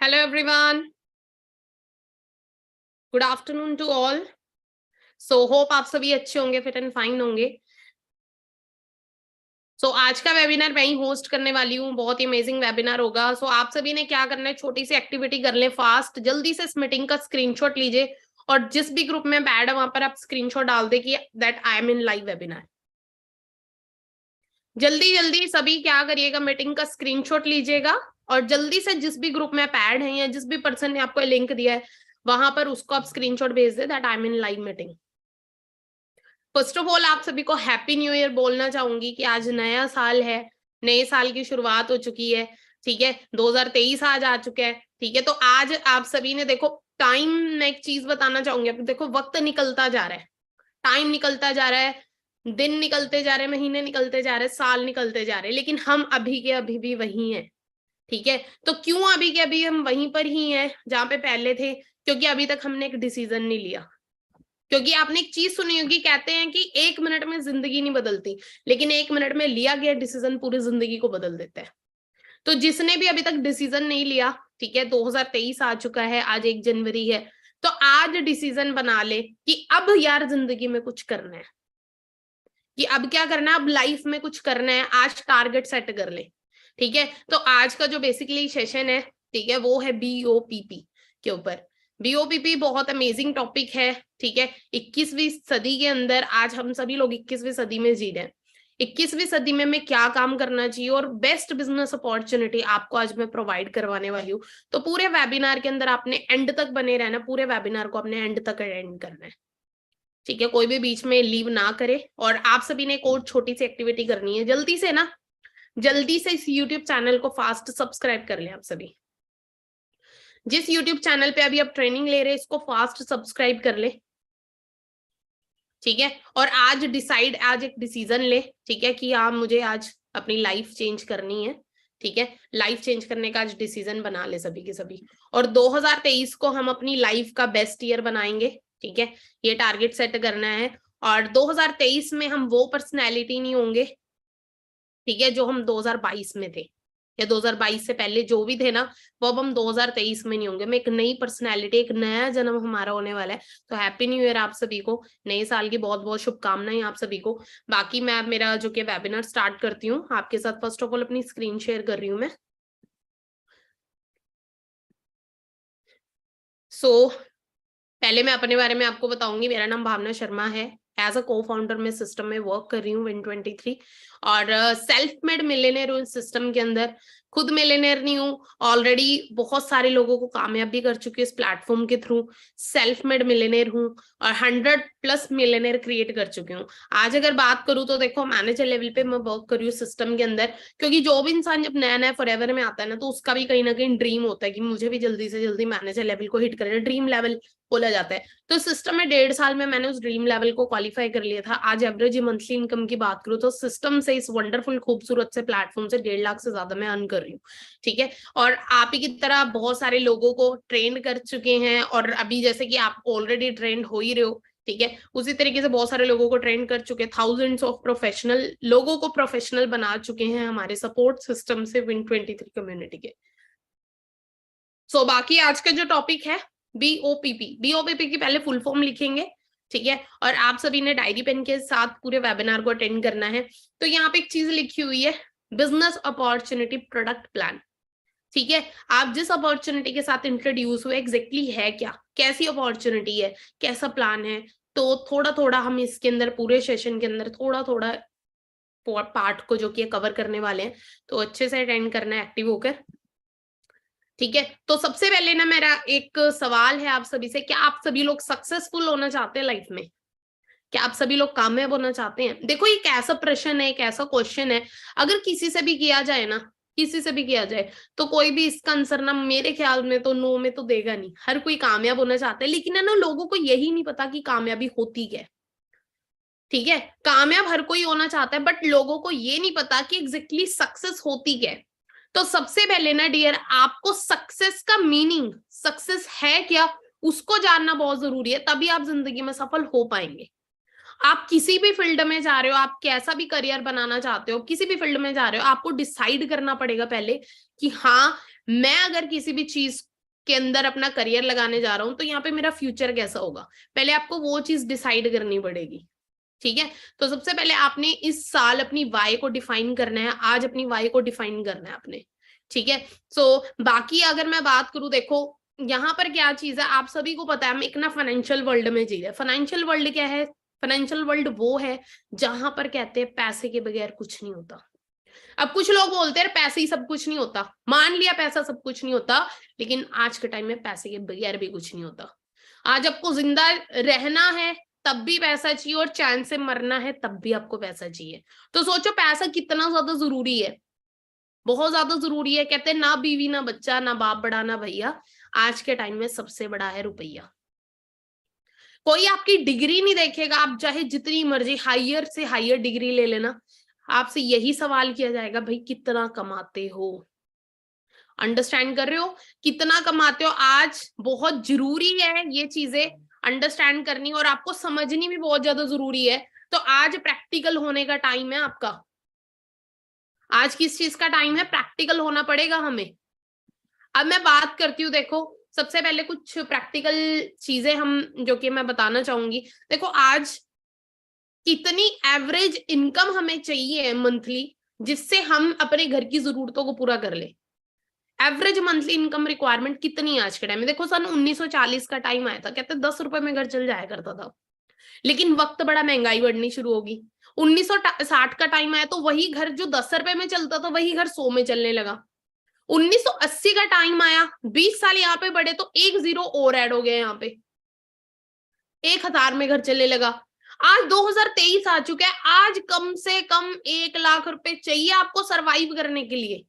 Hello everyone, good afternoon to all. So hope आप सभी अच्छे होंगे, फिट एंड फाइन होंगे। आज का वेबिनार मैं ही होस्ट करने वाली हूँ। बहुत ही अमेजिंग वेबिनार होगा। आप सभी ने क्या करना है, छोटी सी एक्टिविटी कर लें फास्ट, जल्दी से इस मीटिंग का स्क्रीनशॉट लीजिए और जिस भी ग्रुप में ऐड है वहां पर आप स्क्रीनशॉट डाल दे कि that I am in live webinar. जल्दी जल्दी सभी क्या करिएगा, मीटिंग का स्क्रीनशॉट लीजिएगा और जल्दी से जिस भी ग्रुप में आप ऐड हैं या जिस भी पर्सन ने आपको लिंक दिया है वहां पर उसको आप स्क्रीनशॉट भेज दे that I am in live meeting. First of all आप सभी को हैप्पी न्यू ईयर बोलना चाहूंगी कि आज नया साल है, नए साल की शुरुआत हो चुकी है। ठीक है, 2023 आज आ चुका है। ठीक है, तो आज आप सभी ने देखो टाइम, मैं एक चीज बताना चाहूंगी आपको, देखो वक्त निकलता जा रहा है, टाइम निकलता जा रहा है, दिन निकलते जा रहे हैं, महीने निकलते जा रहे हैं, साल निकलते जा रहे हैं, लेकिन हम अभी के अभी भी वही हैं। ठीक है, तो क्यों अभी के अभी हम वहीं पर ही हैं जहां पे पहले थे? क्योंकि अभी तक हमने एक डिसीजन नहीं लिया। क्योंकि आपने एक चीज सुनी होगी, कहते हैं कि 1 मिनट में जिंदगी नहीं बदलती, लेकिन 1 मिनट में लिया गया डिसीजन पूरी जिंदगी को बदल देता है। तो जिसने भी अभी तक डिसीजन नहीं लिया, ठीक है, 2023 आ चुका है, आज 1 जनवरी है, तो आज डिसीजन बना ले कि अब यार जिंदगी में कुछ करना है, कि अब क्या करना है, अब लाइफ में कुछ करना है, आज टारगेट सेट कर ले। ठीक है, तो आज का जो बेसिकली सेशन है, ठीक है, वो है BOPP के ऊपर। BOPP बहुत अमेजिंग टॉपिक है। ठीक है, 21वीं सदी के अंदर आज हम सभी लोग 21वीं सदी में जी रहे हैं। 21वीं सदी में मैं क्या काम करना चाहिए और बेस्ट बिजनेस अपॉर्चुनिटी आपको आज मैं प्रोवाइड करवाने वाली हूँ। तो पूरे वेबिनार के अंदर आपने एंड तक बने रहना, पूरे वेबिनार को आपने एंड तक अटेंड करना है। ठीक है, कोई भी बीच में लीव ना करे। और आप सभी ने एक और छोटी सी एक्टिविटी करनी है, जल्दी से ना, जल्दी से इस यूट्यूब चैनल को फास्ट सब्सक्राइब कर ले। आप सभी जिस यूट्यूब चैनल पे अभी आप ट्रेनिंग ले रहे हैं इसको फास्ट सब्सक्राइब कर ले। ठीक है, और आज डिसाइड, आज एक डिसीजन ले, ठीक है, कि हाँ मुझे आज अपनी लाइफ चेंज करनी है। ठीक है, लाइफ चेंज करने का आज डिसीजन बना ले सभी के सभी। और 2023 को हम अपनी लाइफ का बेस्ट ईयर बनाएंगे। ठीक है, ये टारगेट सेट करना है। और 2023 में हम वो पर्सनैलिटी नहीं होंगे, ठीक है, जो हम 2022 में थे, या 2022 से पहले जो भी थे ना, वो अब हम 2023 में नहीं होंगे। मैं एक नई पर्सनैलिटी, एक नया जन्म हमारा होने वाला है। तो हैप्पी न्यू ईयर आप सभी को, नए साल की बहुत बहुत शुभकामनाएं आप सभी को। बाकी मैं अब मेरा जो कि वेबिनार स्टार्ट करती हूँ आपके साथ। फर्स्ट ऑफ ऑल अपनी स्क्रीन शेयर कर रही हूँ मैं। पहले मैं अपने बारे में आपको बताऊंगी। मेरा नाम भावना शर्मा है। एज अ को फाउंडर मैं सिस्टम में वर्क कर रही हूँ Win23 और सेल्फ मेड मिलियनेयर हूँ इस सिस्टम के अंदर। खुद मिलियनेयर नहीं हूँ, ऑलरेडी बहुत सारे लोगों को कामयाब भी कर चुकी हूँ इस प्लेटफॉर्म के थ्रू। सेल्फ मेड मिलियनेयर हूँ और 100+ मिलियनेयर क्रिएट कर चुकी हूँ। आज अगर बात करूँ तो देखो मैनेजर लेवल पे मैं वर्क कर रही हूँ सिस्टम के अंदर। क्योंकि जो भी इंसान जब नया नया फॉरएवर में आता है ना, तो उसका भी कहीं ना कहीं ड्रीम होता है कि मुझे भी जल्दी से जल्दी मैनेजर लेवल को हिट करना, ड्रीम लेवल बोला जाता है। तो सिस्टम में 1.5 साल में मैंने उस ड्रीम लेवल को क्वालिफाई कर लिया था। आज एवरेज मंथली इनकम की बात करूं तो सिस्टम से, इस वंडरफुल खूबसूरत से प्लेटफॉर्म से 1.5 लाख से ज्यादा मैं अर्न कर रही हूँ। ठीक है, और आप ही की तरह बहुत सारे लोगों को ट्रेन कर चुके हैं और अभी जैसे कि आप ऑलरेडी ट्रेंड हो ही रहे हो। ठीक है, उसी तरीके से बहुत सारे लोगों को ट्रेन कर चुके, थाउजेंड्स ऑफ प्रोफेशनल लोगों को प्रोफेशनल बना चुके हैं हमारे सपोर्ट सिस्टम से Win23 कम्युनिटी के। बाकी आज का जो टॉपिक है BOPP की पहले फुल फॉर्म लिखेंगे। ठीक है, और आप सभी ने डायरी पेन के साथ पूरे वेबिनार को अटेंड करना है। तो यहाँ पे एक चीज लिखी हुई है, बिजनेस अपॉर्चुनिटी प्रोडक्ट प्लान। ठीक है, आप जिस अपॉर्चुनिटी के साथ इंट्रोड्यूस हुए एग्जैक्टली है क्या, कैसी अपॉर्चुनिटी है, कैसा प्लान है। तो थोड़ा थोड़ा हम इसके अंदर पूरे सेशन के अंदर थोड़ा थोड़ा पार्ट को जो कि कवर करने वाले हैं, तो अच्छे से अटेंड करना है एक्टिव होकर। ठीक है, तो सबसे पहले ना मेरा एक सवाल है आप सभी से, क्या आप सभी लोग सक्सेसफुल होना चाहते हैं लाइफ में? क्या आप सभी लोग कामयाब होना चाहते हैं? देखो ये एक ऐसा प्रश्न है, एक ऐसा क्वेश्चन है, अगर किसी से भी किया जाए ना, किसी से भी किया जाए, तो कोई भी इसका आंसर ना मेरे ख्याल में तो नो में तो देगा नहीं। हर कोई कामयाब होना चाहता है, लेकिन है ना लोगों को यही नहीं पता कि कामयाबी होती क्या है। ठीक है, कामयाब हर कोई होना चाहता है, बट लोगों को ये नहीं पता कि एग्जैक्टली सक्सेस होती क्या है। तो सबसे पहले ना डियर, आपको सक्सेस का मीनिंग, सक्सेस है क्या, उसको जानना बहुत जरूरी है, तभी आप जिंदगी में सफल हो पाएंगे। आप किसी भी फील्ड में जा रहे हो, आप कैसा भी करियर बनाना चाहते हो, किसी भी फील्ड में जा रहे हो, आपको डिसाइड करना पड़ेगा पहले कि हाँ, मैं अगर किसी भी चीज के अंदर अपना करियर लगाने जा रहा हूं तो यहाँ पे मेरा फ्यूचर कैसा होगा, पहले आपको वो चीज डिसाइड करनी पड़ेगी। ठीक है, तो सबसे पहले आपने इस साल अपनी वाई को डिफाइन करना है, आज अपनी वाई को डिफाइन करना है आपने। ठीक है, सो बाकी अगर मैं बात करूं, देखो यहाँ पर क्या चीज है, आप सभी को पता है हम एक ना फाइनेंशियल वर्ल्ड में जी रहे हैं। फाइनेंशियल वर्ल्ड क्या है? फाइनेंशियल वर्ल्ड वो है जहां पर कहते हैं पैसे के बगैर कुछ नहीं होता। अब कुछ लोग बोलते हैं पैसे ही सब कुछ नहीं होता, मान लिया पैसा सब कुछ नहीं होता, लेकिन आज के टाइम में पैसे के बगैर भी कुछ नहीं होता। आज आपको जिंदा रहना है तब भी पैसा चाहिए, और चैन से मरना है तब भी आपको पैसा चाहिए। तो सोचो पैसा कितना ज्यादा जरूरी है, बहुत ज्यादा जरूरी है। कहते हैं ना बीवी ना बच्चा ना बाप बड़ा ना भैया, आज के टाइम में सबसे बड़ा है रुपया। कोई आपकी डिग्री नहीं देखेगा, आप चाहे जितनी मर्जी हायर से हायर डिग्री ले लेना, आपसे यही सवाल किया जाएगा, भाई कितना कमाते हो। अंडरस्टैंड कर रहे हो, कितना कमाते हो? आज बहुत जरूरी है ये चीजें अंडरस्टैंड करनी, और आपको समझनी भी बहुत ज्यादा जरूरी है। तो आज प्रैक्टिकल होने का टाइम है आपका। आज किस चीज का टाइम है? प्रैक्टिकल होना पड़ेगा हमें। अब मैं बात करती हूँ, देखो सबसे पहले कुछ प्रैक्टिकल चीजें हम जो कि मैं बताना चाहूंगी। देखो आज कितनी एवरेज इनकम हमें चाहिए मंथली, जिससे हम अपने घर की जरूरतों को पूरा कर ले। एवरेज मंथली इनकम रिक्वायरमेंट कितनी है आज के टाइम में? देखो सन 1940 का टाइम आया था, कहते 10 रुपए में घर चल जाया करता था, लेकिन वक्त बड़ा महंगाई बढ़नी शुरू होगी। 1960 का टाइम आया तो वही घर जो 10 रुपए में चलता था वही घर 100 में चलने लगा। 1980 का टाइम आया, 20 साल यहाँ पे बढ़े तो एक जीरो और ऐड हो गया, यहाँ पे 1000 में घर चलने लगा। आज 2023 आ चुका है, आज कम से कम 1 लाख रुपए चाहिए आपको सरवाइव करने के लिए।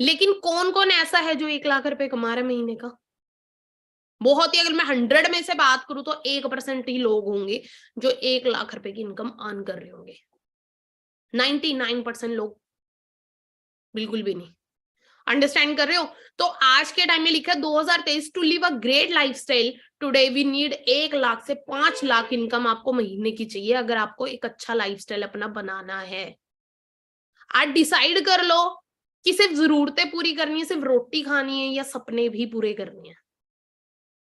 लेकिन कौन कौन ऐसा है जो 1 लाख रुपए कमा रहा है महीने का? बहुत ही, अगर मैं 100 में से बात करूं तो 1% ही लोग होंगे जो 1 लाख रुपए की इनकम अर्न कर रहे होंगे। 99% लोग बिल्कुल भी नहीं। अंडरस्टैंड कर रहे हो? तो आज के टाइम में लिखा है 2023, to live a great lifestyle today we need 1 lakh से 5 लाख इनकम आपको महीने की चाहिए, अगर आपको एक अच्छा लाइफस्टाइल अपना बनाना है। आज डिसाइड कर लो कि सिर्फ जरूरतें पूरी करनी है, सिर्फ रोटी खानी है, या सपने भी पूरे करने हैं।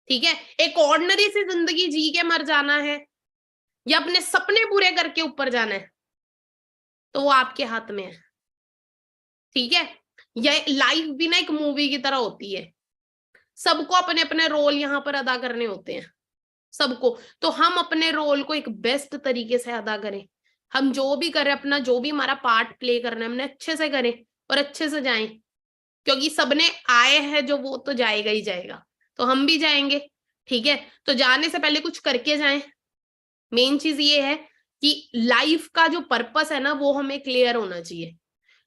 ठीक है, एक ऑर्डिनरी सी जिंदगी जी के मर जाना है, या अपने सपने पूरे करके ऊपर जाना है, तो वो आपके हाथ में है। ठीक है, यह लाइफ भी ना एक मूवी की तरह होती है, सबको अपने अपने रोल यहाँ पर अदा करने होते हैं सबको। तो हम अपने रोल को एक बेस्ट तरीके से अदा करें, हम जो भी करें अपना जो भी हमारा पार्ट प्ले करना है हमने अच्छे से करें और अच्छे से जाएं, क्योंकि सबने आए हैं जो वो तो जाएगा ही जाएगा, तो हम भी जाएंगे। ठीक है, तो जाने से पहले कुछ करके जाएं। मेन चीज ये है कि लाइफ का जो पर्पस है ना वो हमें क्लियर होना चाहिए।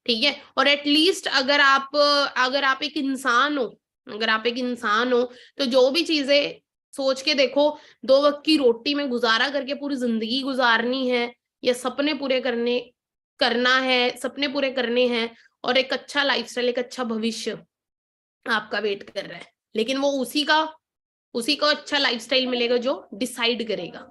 ठीक है, और एटलीस्ट अगर आप एक इंसान हो, अगर आप एक इंसान हो तो जो भी चीजें सोच के देखो, 2 वक्त की रोटी में गुजारा करके पूरी जिंदगी गुजारनी है, या सपने पूरे करना है, सपने पूरे करने हैं, और एक अच्छा लाइफस्टाइल, एक अच्छा भविष्य आपका वेट कर रहा है। लेकिन वो उसी को अच्छा लाइफस्टाइल मिलेगा जो डिसाइड करेगा।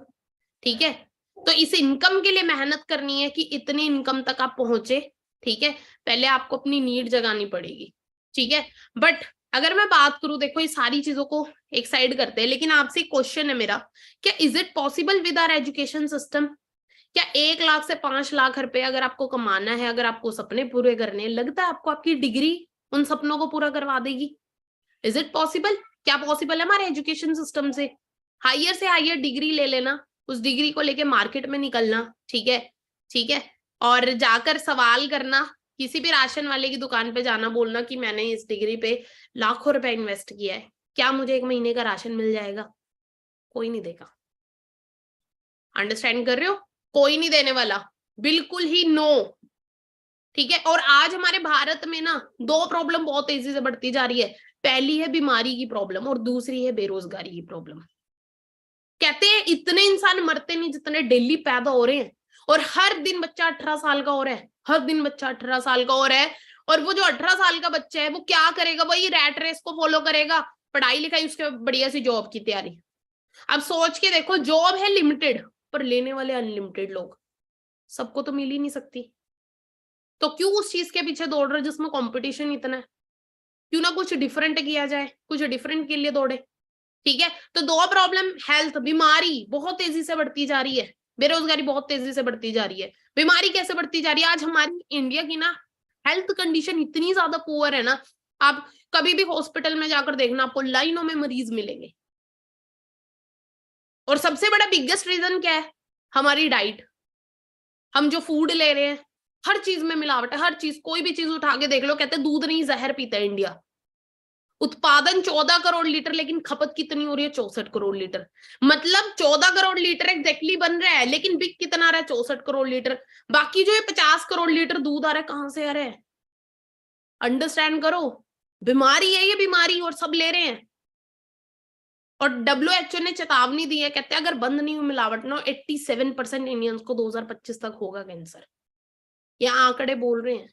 ठीक है, तो इस इनकम के लिए मेहनत करनी है कि इतनी इनकम तक आप पहुंचे। ठीक है, पहले आपको अपनी नीड जगानी पड़ेगी। ठीक है, बट अगर मैं बात करूं, देखो ये सारी चीजों को एक साइड करते हैं, लेकिन आपसे क्वेश्चन है मेरा, क्या is it possible with our education system? क्या 1 लाख से 5 लाख रुपए अगर आपको कमाना है, अगर आपको सपने पूरे करने हैं, लगता है आपको आपकी डिग्री उन सपनों को पूरा करवा देगी? Is it possible? क्या पॉसिबल है हमारे एजुकेशन सिस्टम से? हायर से हायर डिग्री ले लेना, उस डिग्री को लेके मार्केट में निकलना। ठीक है, ठीक है, और जाकर सवाल करना, किसी भी राशन वाले की दुकान पे जाना, बोलना कि मैंने इस डिग्री पे लाखों रुपए इन्वेस्ट किया है, क्या मुझे 1 महीने का राशन मिल जाएगा? कोई नहीं देगा। अंडरस्टैंड कर रहे हो? कोई नहीं देने वाला, बिल्कुल ही नो। ठीक है, और आज हमारे भारत में ना 2 प्रॉब्लम बहुत तेजी से बढ़ती जा रही है। पहली है बीमारी की प्रॉब्लम और दूसरी है बेरोजगारी की प्रॉब्लम। कहते हैं इतने इंसान मरते नहीं जितने डेली पैदा हो रहे हैं, और हर दिन बच्चा 18 साल का हो रहा है, हर दिन बच्चा 18 साल का हो रहा है। और वो जो 18 साल का बच्चा है वो क्या करेगा? वही रैट रेस को फॉलो करेगा, पढ़ाई लिखाई, उसके बढ़िया सी जॉब की तैयारी। अब सोच के देखो, जॉब है लिमिटेड, पर लेने वाले अनलिमिटेड लोग, सबको तो मिल ही नहीं सकती। तो क्यों उस चीज के पीछे दौड़ रहे जिसमें कंपटीशन इतना है? क्यों ना कुछ डिफरेंट किया जाए, कुछ डिफरेंट के लिए दौड़े। ठीक है, तो दो प्रॉब्लम, हेल्थ, बीमारी बहुत तेजी से बढ़ती जा रही है, बेरोजगारी बहुत तेजी से बढ़ती जा रही है, बीमारी कैसे बढ़ती जा रही है। आज हमारी इंडिया की ना हेल्थ कंडीशन इतनी ज्यादा पुअर है ना, आप कभी भी हॉस्पिटल में जाकर देखना, आपको लाइनों में मरीज मिलेंगे। और सबसे बड़ा बिगेस्ट रीजन क्या है? हमारी डाइट। हम जो फूड ले रहे हैं, हर चीज में मिलावट है, हर चीज, कोई भी चीज उठा के देख लो, कहते हैं दूध नहीं जहर पीता है इंडिया। उत्पादन 14 करोड़ लीटर, लेकिन खपत कितनी हो रही है? 64 करोड़ लीटर। मतलब 14 करोड़ लीटर एग्जैक्टली बन रहा है, लेकिन बिक कितना आ रहा है? 64 करोड़ लीटर। बाकी जो है 50 करोड़ लीटर दूध आ रहा है, कहां से आ रहा है? अंडरस्टैंड करो, बीमारी है ये, बीमारी, और सब ले रहे हैं। और WHO ने चेतावनी दी है, कहते हैं अगर बंद नहीं हुई मिलावट ना, 87% इंडियंस को 2025 तक होगा कैंसर। ये आंकड़े बोल रहे हैं,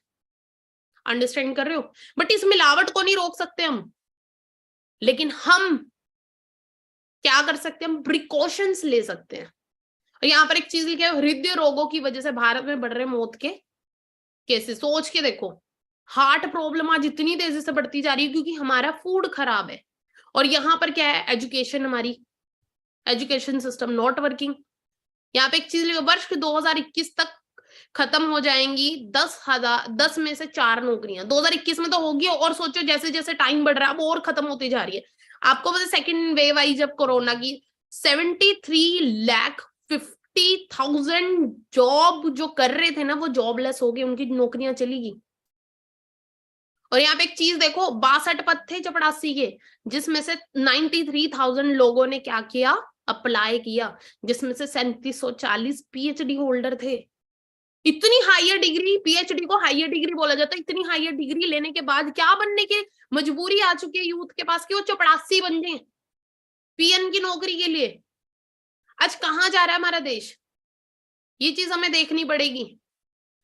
अंडरस्टैंड कर रहे हो? बट इस मिलावट को नहीं रोक सकते हम, लेकिन हम क्या कर सकते हैं? हम प्रिकॉशंस ले सकते हैं। और यहाँ पर एक चीज लिखा है, हृदय रोगों की वजह से भारत में बढ़ रहे मौत के केसेस। सोच के देखो, हार्ट प्रॉब्लम आज इतनी तेजी से बढ़ती जा रही है क्योंकि हमारा फूड खराब है। और यहाँ पर क्या है? एजुकेशन, हमारी एजुकेशन सिस्टम नॉट वर्किंग। यहाँ पे एक चीज लिखो, वर्ष 2021 तक खत्म हो जाएंगी 10 में से 4 नौकरियां। 2021 में तो होगी, और सोचो जैसे जैसे टाइम बढ़ रहा है अब और खत्म होती जा रही है। आपको पता है सेकेंड वेव आई जब कोरोना की, 73,50,000 जॉब जो कर रहे थे ना, वो जॉबलेस हो गए, उनकी नौकरियां चली गई। और यहाँ पे एक चीज देखो, 62 पद थे चपरासी के, जिसमें से 93,000 लोगों ने क्या किया? अप्लाई किया, जिसमें से 3740 PhD होल्डर थे। इतनी हायर डिग्री, PhD को हायर डिग्री बोला जाता है, इतनी हायर डिग्री लेने के बाद क्या बनने की मजबूरी आ चुकी है यूथ के पास कि वो चपरासी बन जाए PN की नौकरी के लिए। आज कहां जा रहा है हमारा देश? ये चीज हमें देखनी पड़ेगी।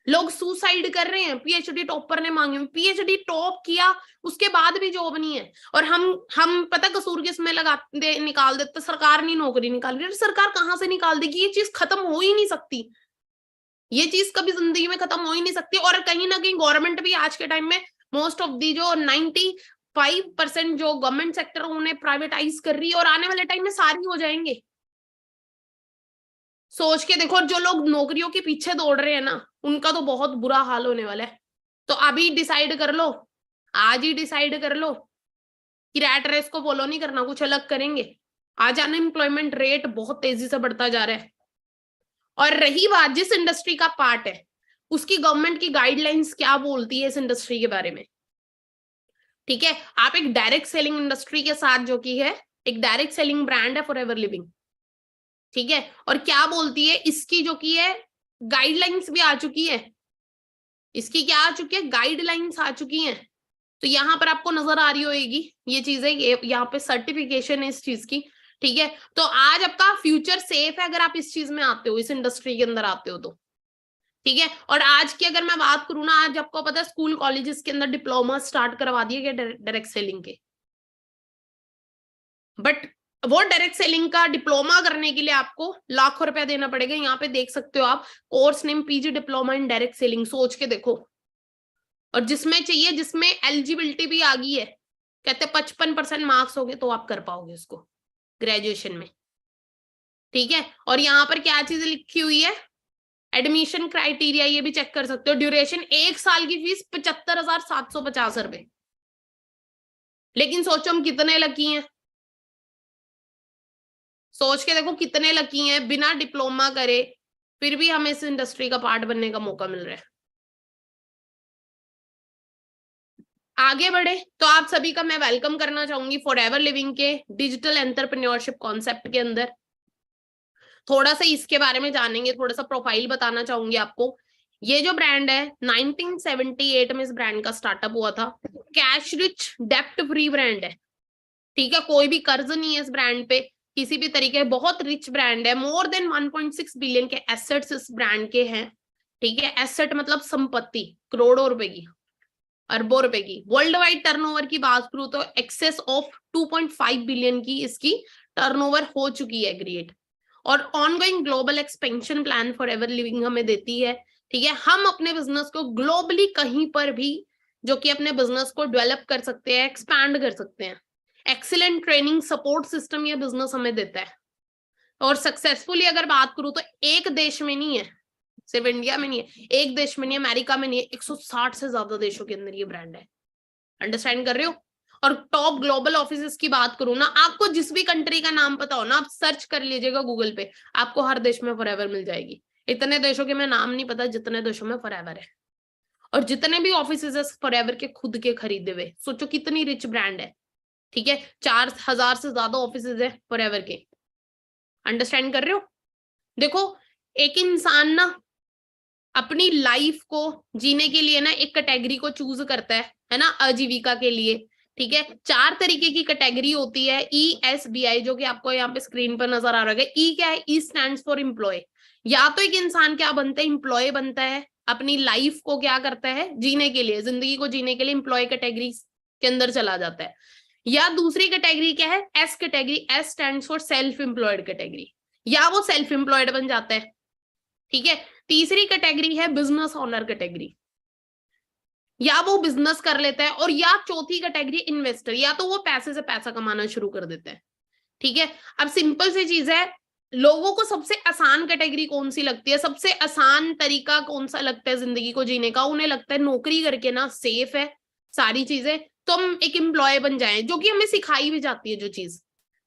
लोग सुसाइड कर रहे हैं, PhD टॉपर ने मांगे, PhD टॉप किया, उसके बाद भी जॉब नहीं है। और हम पता कसूर किसमें निकाल देते? सरकार नहीं नौकरी निकाल रही। सरकार कहां से निकाल देगी? ये चीज खत्म हो ही नहीं सकती, ये चीज कभी जिंदगी में खत्म हो ही नहीं सकती। और कहीं ना कहीं गवर्नमेंट भी आज के टाइम में मोस्ट ऑफ दी जो 95% जो गवर्नमेंट सेक्टर उन्हें प्राइवेटाइज कर रही है, और आने वाले टाइम में सारी हो जाएंगे। सोच के देखो, जो लोग नौकरियों के पीछे दौड़ रहे हैं ना, उनका तो बहुत बुरा हाल होने वाला है। तो अभी डिसाइड कर लो, आज ही डिसाइड कर लो कि रैट रेस को फॉलो नहीं करना, कुछ अलग करेंगे। आज अनएम्प्लॉयमेंट रेट बहुत तेजी से बढ़ता जा रहा है। और रही बात जिस इंडस्ट्री का पार्ट है, उसकी गवर्नमेंट की गाइडलाइंस क्या बोलती है इस इंडस्ट्री के बारे में। ठीक है, आप एक डायरेक्ट सेलिंग इंडस्ट्री के साथ, जो कि है एक डायरेक्ट सेलिंग ब्रांड है फॉरएवर लिविंग, ठीक है, और क्या बोलती है इसकी जो की है गाइडलाइंस भी आ चुकी है। इसकी क्या आ चुकी है? गाइडलाइंस आ चुकी हैं। तो यहाँ पर आपको नजर आ रही होगी ये चीजें, यहाँ पे सर्टिफिकेशन है इस चीज की। ठीक है, तो आज आपका फ्यूचर सेफ है अगर आप इस चीज में आते हो, इस इंडस्ट्री के अंदर आते हो तो। ठीक है, और आज की अगर मैं बात करूँ ना, आज आपको पता है स्कूल कॉलेजेस के अंदर डिप्लोमा स्टार्ट करवा दिए गए डायरेक्ट सेलिंग के। बट वो डायरेक्ट सेलिंग का डिप्लोमा करने के लिए आपको लाखों रुपया देना पड़ेगा। यहाँ पे देख सकते हो आप, course name PG diploma in direct selling. सोच के देखो, और जिसमें चाहिए, जिसमें एलिजिबिलिटी भी आ गई है, कहते 55% मार्क्स हो गए तो आप कर पाओगे उसको ग्रेजुएशन में। ठीक है, और यहाँ पर क्या चीज लिखी हुई है? एडमिशन क्राइटेरिया, ये भी चेक कर सकते हो। ड्यूरेशन, 1 साल की फीस 75,750 रुपए। लेकिन सोचो हम कितने लकी हैं, सोच के देखो कितने लकी हैं, बिना डिप्लोमा करे फिर भी हमें इस इंडस्ट्री का पार्ट बनने का मौका मिल रहा है। आगे बढ़े तो आप सभी का मैं वेलकम करना चाहूंगी फॉरएवर लिविंग के डिजिटल एंटरप्रेन्योरशिप कॉन्सेप्ट के अंदर। थोड़ा सा इसके बारे में जानेंगे, थोड़ा सा प्रोफाइल बताना चाहूंगी आपको। ये जो ब्रांड है 1978 में इस ब्रांड का स्टार्टअप हुआ था। कैश रिच डेप्ट फ्री ब्रांड है। ठीक है, कोई भी कर्ज नहीं है इस ब्रांड पे किसी भी तरीके, बहुत रिच ब्रांड है। मोर देन 1.6 बिलियन के एसेट्स इस ब्रांड के हैं। ठीक है, एसेट मतलब संपत्ति, करोड़ों रुपए की, अरबों रुपए की। वर्ल्ड वाइड टर्नओवर की बात करूं तो एक्सेस ऑफ 2.5 बिलियन की इसकी टर्नओवर हो चुकी है क्रिएट। और ongoing global expansion plan for ever living हमें देती है, ठीक है। हम अपने बिजनेस को ग्लोबली कहीं पर भी जो कि अपने बिजनेस को डेवलप कर सकते हैं, एक्सपैंड कर सकते हैं। एक्सीलेंट ट्रेनिंग सपोर्ट सिस्टम ये बिजनेस हमें देता है। और सक्सेसफुली अगर बात करूं तो एक देश में नहीं है, सिर्फ इंडिया में नहीं है, एक देश में नहीं है, अमेरिका में नहीं है, 160 से ज्यादा देशों के अंदर ये ब्रांड है। अंडरस्टैंड कर रहे हो? और टॉप ग्लोबल ऑफिसेस की बात करूं ना, आपको जिस भी कंट्री का नाम पता हो ना, आप सर्च कर लीजिएगा गूगल पे, आपको हर देश में फॉरएवर मिल जाएगी। इतने देशों के मैं नाम नहीं पता जितने देशों में फॉरएवर है। और जितने भी ऑफिसेस है फॉरएवर के खुद के खरीदे हुए, सोचो कितनी रिच ब्रांड है, ठीक है। 4000 से ज्यादा ऑफिसेस है फॉरएवर के। अंडरस्टैंड कर रहे हो? देखो एक इंसान ना अपनी लाइफ को जीने के लिए ना एक कैटेगरी को चूज करता है ना, आजीविका के लिए, ठीक है। 4 तरीके की कैटेगरी होती है, ESBI, जो कि आपको यहाँ पे स्क्रीन पर नजर आ रहा है। ई क्या है? E stands for employ. या तो एक इंसान क्या बनता है? एम्प्लॉय बनता है, अपनी लाइफ को क्या करता है? जीने के लिए, जिंदगी को जीने के लिए एम्प्लॉय कैटेगरी के अंदर चला जाता है। या दूसरी कैटेगरी क्या है? S category. S stands for self employed category, या वो सेल्फ एम्प्लॉयड बन जाता है, ठीक है। तीसरी कैटेगरी है बिजनेस ओनर कैटेगरी, या वो बिजनेस कर लेता है। और या चौथी कैटेगरी इन्वेस्टर, या तो वो पैसे से पैसा कमाना शुरू कर देता है, ठीक है। अब सिंपल सी चीज है, लोगों को सबसे आसान कैटेगरी कौन सी लगती है, सबसे आसान तरीका कौन सा लगता है जिंदगी को जीने का? उन्हें लगता है नौकरी करके ना सेफ है सारी चीजें, तो हम एक एम्प्लॉय बन जाएं, जो कि हमें सिखाई भी जाती है जो चीज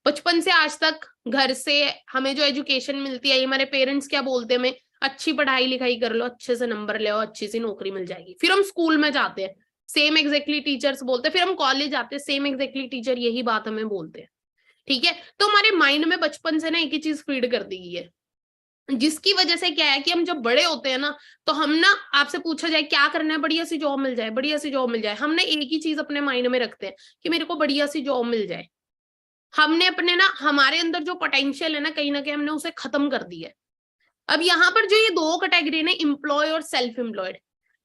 बचपन से आज तक। घर से हमें जो एजुकेशन मिलती है, हमारे पेरेंट्स क्या बोलते हैं हमें? अच्छी पढ़ाई लिखाई कर लो, अच्छे से नंबर ले आओ, अच्छी सी नौकरी मिल जाएगी। फिर हम स्कूल में जाते हैं, सेम एग्जैक्टली टीचर्स बोलते हैं। फिर हम कॉलेज आते हैं, सेम एग्जैक्टली टीचर यही बात हमें बोलते हैं, ठीक है। तो हमारे माइंड में बचपन से ना एक ही चीज फीड कर दी गई है, जिसकी वजह से क्या है कि हम जब बड़े होते हैं ना, तो हम ना, आपसे पूछा जाए क्या करना है, बढ़िया सी जॉब मिल जाए, बढ़िया सी जॉब मिल जाए, हमने एक ही चीज अपने माइंड में रखते हैं कि मेरे को बढ़िया सी जॉब मिल जाए। हमने अपने ना, हमारे अंदर जो पोटेंशियल है ना, कहीं ना कहीं हमने उसे खत्म कर दिया है। अब यहाँ पर जो ये 2 कैटेगरी है, एम्प्लॉय और सेल्फ एम्प्लॉयड,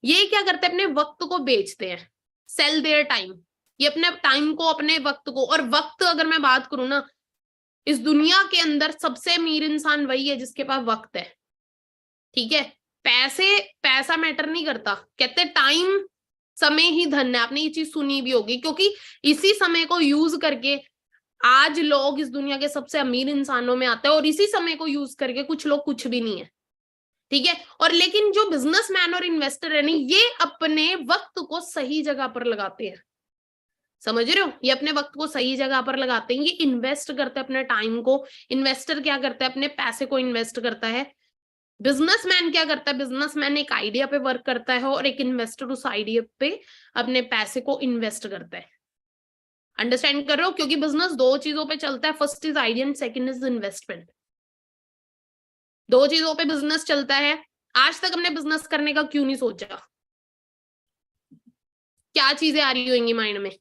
ये क्या करते हैं? अपने वक्त को बेचते हैं, सेल देयर टाइम। ये अपने टाइम को, अपने वक्त को, और वक्त अगर मैं बात करूं ना, इस दुनिया के अंदर सबसे अमीर इंसान वही है जिसके पास वक्त है, ठीक है। पैसा मैटर नहीं करता, कहते टाइम, समय ही धन है। आपने ये चीज सुनी भी होगी, क्योंकि इसी समय को यूज करके आज लोग इस दुनिया के सबसे अमीर इंसानों में आते हैं, और इसी समय को यूज करके कुछ लोग कुछ भी नहीं है, ठीक है। और लेकिन जो बिजनेसमैन और इन्वेस्टर है ना, ये अपने वक्त को सही जगह पर लगाते हैं, समझ रहे हो? ये अपने वक्त को सही जगह पर लगाते हैं, ये इन्वेस्ट करते हैं अपने टाइम को। इन्वेस्टर क्या करता है? अपने पैसे को इन्वेस्ट करता है। बिजनेसमैन क्या करता है? बिजनेसमैन एक आइडिया पे वर्क करता है, और एक इन्वेस्टर उस आइडिया पे अपने पैसे को इन्वेस्ट करता है। अंडरस्टैंड कर रहे हो? क्योंकि बिजनेस 2 चीजों पे चलता है, first is idea and second is investment. 2 चीजों पे बिजनेस चलता है। आज तक हमने बिजनेस करने का क्यों नहीं सोचा? क्या चीजें आ रही होंगी माइंड में?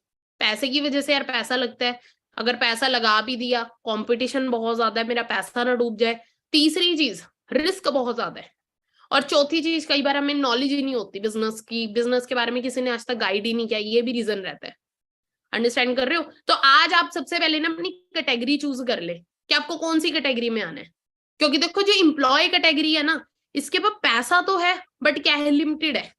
पैसे की वजह से, यार पैसा लगता है, अगर पैसा लगा भी दिया, कंपटीशन बहुत ज्यादा है, मेरा पैसा ना डूब जाए। तीसरी चीज, रिस्क बहुत ज्यादा है। और चौथी चीज, कई बार हमें नॉलेज ही नहीं होती बिजनेस की, बिजनेस के बारे में किसी ने आज तक गाइड ही नहीं किया, ये भी रीजन रहता है। अंडरस्टैंड कर रहे हो? तो आज आप सबसे पहले ना अपनी कैटेगरी चूज कर ले कि आपको कौन सी कैटेगरी में आना है। क्योंकि देखो जो एम्प्लॉय कैटेगरी है ना, इसके पास पैसा तो है, बट क्या है? लिमिटेड है।